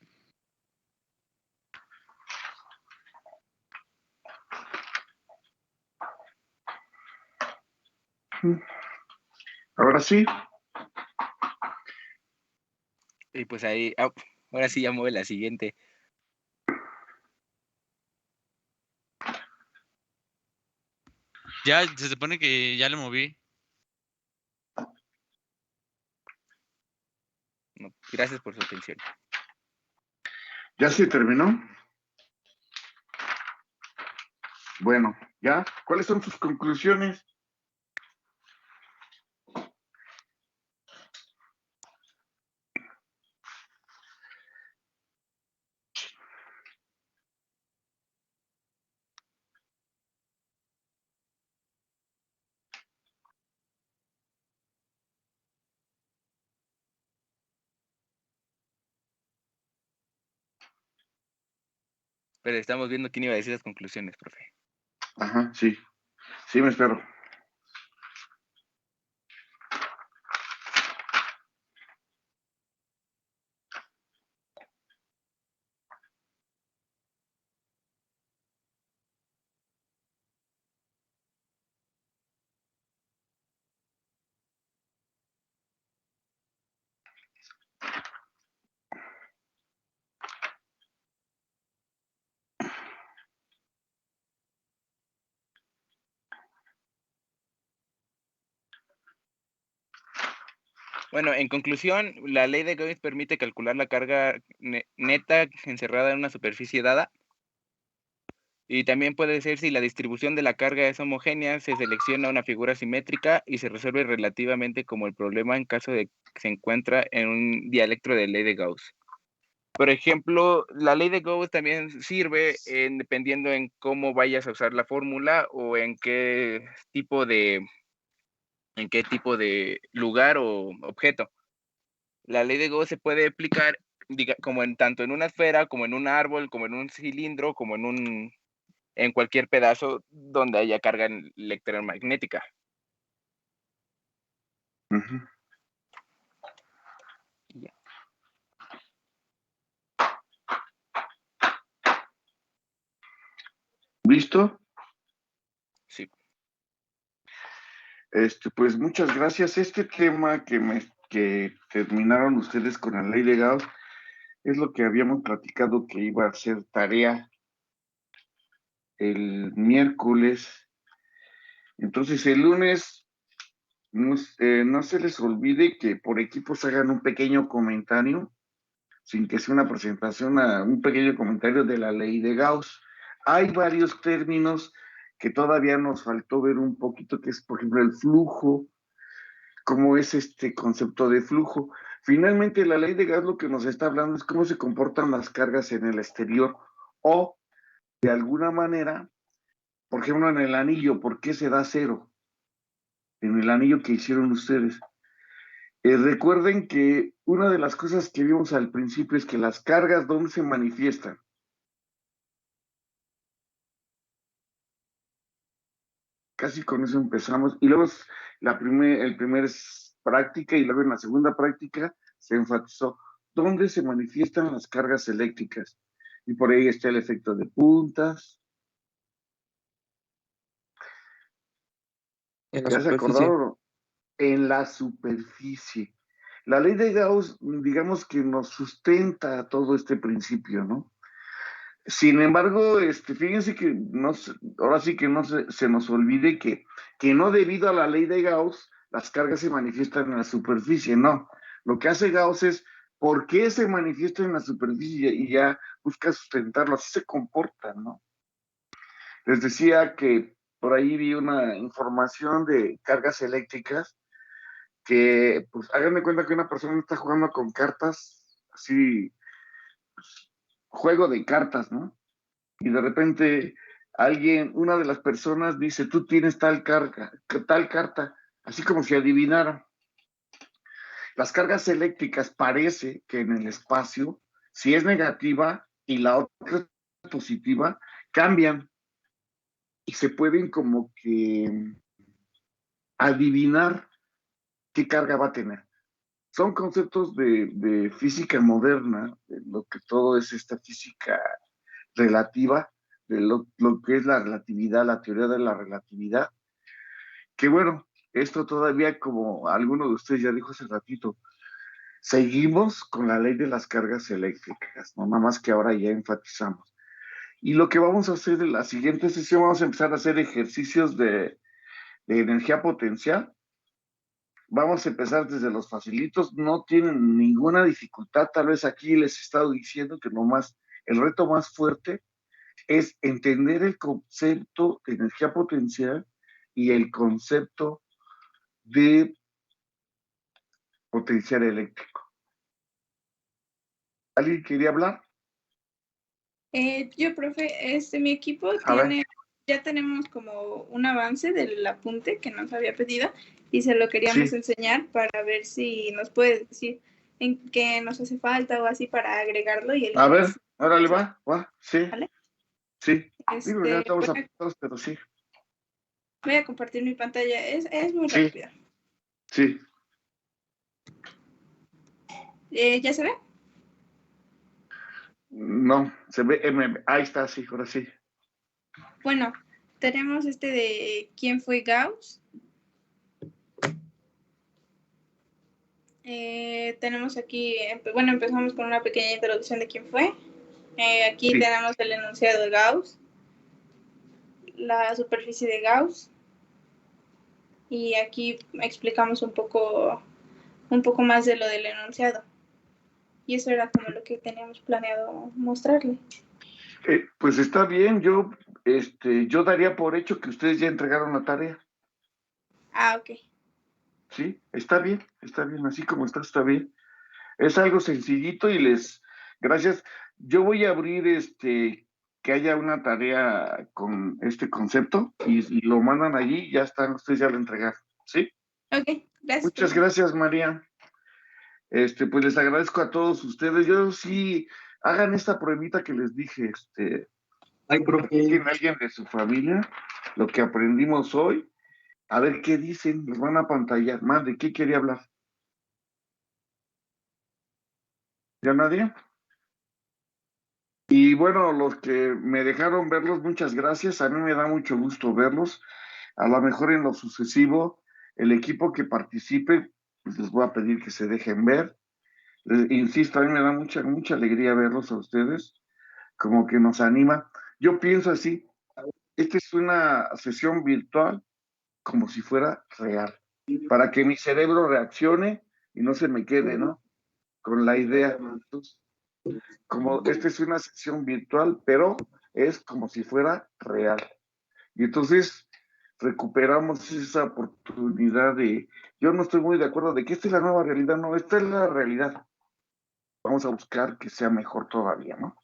Ahora sí. Y pues ahí, ahora sí ya mueve la siguiente. Ya, se supone que ya lo moví. No, gracias por su atención. ¿Ya se terminó? Bueno, ¿ya? ¿Cuáles son sus conclusiones? Pero estamos viendo quién iba a decir las conclusiones, profe. Ajá, sí. Sí, me espero. Bueno, en conclusión, la ley de Gauss permite calcular la carga neta encerrada en una superficie dada. Y también puede ser si la distribución de la carga es homogénea, se selecciona una figura simétrica y se resuelve relativamente como el problema en caso de que se encuentra en un dialectro de ley de Gauss. Por ejemplo, la ley de Gauss también sirve dependiendo en cómo vayas a usar la fórmula o en qué tipo de lugar o objeto. La ley de Gauss se puede aplicar como tanto en una esfera, como en un árbol, como en un cilindro, como en cualquier pedazo donde haya carga electromagnética. Ujú. Ya. ¿Listo? Sí. Pues muchas gracias. Este tema que terminaron ustedes con la ley de Gauss es lo que habíamos platicado que iba a ser tarea el miércoles. Entonces el lunes no se les olvide que por equipos hagan un pequeño comentario, sin que sea una presentación, un pequeño comentario de la ley de Gauss. Hay varios términos que todavía nos faltó ver un poquito, que es, por ejemplo, el flujo, cómo es este concepto de flujo. Finalmente, la ley de Gauss lo que nos está hablando es cómo se comportan las cargas en el exterior o, de alguna manera, por ejemplo, en el anillo, ¿por qué se da cero? En el anillo que hicieron ustedes. Recuerden que una de las cosas que vimos al principio es que las cargas, ¿dónde se manifiestan? Casi con eso empezamos. Y luego el primer es práctica y luego en la segunda práctica se enfatizó dónde se manifiestan las cargas eléctricas. Y por ahí está el efecto de puntas. En la ¿Ya se superficie. acordaron? En la superficie. La ley de Gauss, digamos que nos sustenta todo este principio, ¿no? Sin embargo, fíjense que ahora sí que no se nos olvide que no debido a la ley de Gauss, las cargas se manifiestan en la superficie, no. Lo que hace Gauss es por qué se manifiesta en la superficie y ya busca sustentarlo, así se comportan, ¿no? Les decía que por ahí vi una información de cargas eléctricas que, pues, hagan de cuenta que una persona está jugando con cartas, así, pues, juego de cartas, ¿no? Y de repente una de las personas dice, tú tienes tal carta, así como si adivinara. Las cargas eléctricas parece que en el espacio, si es negativa y la otra es positiva, cambian y se pueden como que adivinar qué carga va a tener. Son conceptos de física moderna, de lo que todo es esta física relativa, de lo que es la relatividad, la teoría de la relatividad, que bueno, esto todavía, como alguno de ustedes ya dijo hace ratito, seguimos con la ley de las cargas eléctricas, ¿no? Nada más que ahora ya enfatizamos. Y lo que vamos a hacer en la siguiente sesión, vamos a empezar a hacer ejercicios de energía potencial. Vamos a empezar desde los facilitos, no tienen ninguna dificultad, tal vez aquí les he estado diciendo que nomás el reto más fuerte es entender el concepto de energía potencial y el concepto de potencial eléctrico. ¿Alguien quería hablar? Yo, profe, mi equipo ya tenemos como un avance del apunte que nos había pedido y se lo queríamos enseñar para ver si nos puede decir en qué nos hace falta o así para agregarlo. A ver, órale, va, sí. ¿Vale? Sí, digo, ya estamos apuntados, pero sí. Voy a compartir mi pantalla, es muy rápido. Sí. ¿Ya se ve? No, se ve, ahí está, sí, ahora sí. Bueno, tenemos de quién fue Gauss. Tenemos aquí, bueno, empezamos con una pequeña introducción de quién fue. Aquí tenemos el enunciado de Gauss, la superficie de Gauss, y aquí explicamos un poco un poco más de lo del enunciado. Y eso era como lo que teníamos planeado mostrarle. Pues está bien, yo daría por hecho que ustedes ya entregaron la tarea. Ah, ok. Sí, está bien, así como está bien. Es algo sencillito y gracias. Yo voy a abrir que haya una tarea con este concepto y lo mandan allí, ya están, ustedes ya lo entregaron, ¿sí? Ok, gracias. Muchas gracias, María. Pues les agradezco a todos ustedes. Yo sí, hagan esta pruebita que les dije, platiquen a alguien de su familia, lo que aprendimos hoy, a ver qué dicen, los van a pantallar. ¿De qué quería hablar? ¿Ya nadie? Y bueno, los que me dejaron verlos, muchas gracias. A mí me da mucho gusto verlos. A lo mejor en lo sucesivo, el equipo que participe, pues les voy a pedir que se dejen ver. Insisto, a mí me da mucha alegría verlos a ustedes, como que nos anima. Yo pienso así, esta es una sesión virtual como si fuera real, para que mi cerebro reaccione y no se me quede, ¿no? Con la idea. Entonces, como esta es una sesión virtual, pero es como si fuera real. Y entonces recuperamos esa oportunidad yo no estoy muy de acuerdo de que esta es la nueva realidad, no, esta es la realidad. Vamos a buscar que sea mejor todavía, ¿no?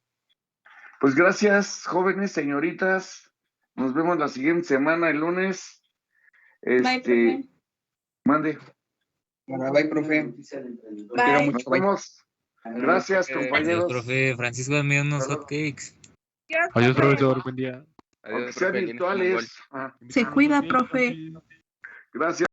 Pues gracias, jóvenes, señoritas. Nos vemos la siguiente semana, el lunes. Bye, profe. Mande. Bye, profe. Bye. Nos vemos. Gracias, compañeros. Adiós, profe. Francisco, dame unos hotcakes. Adiós, profesor. Buen día. Aunque sean virtuales. Se cuida, profe. Gracias.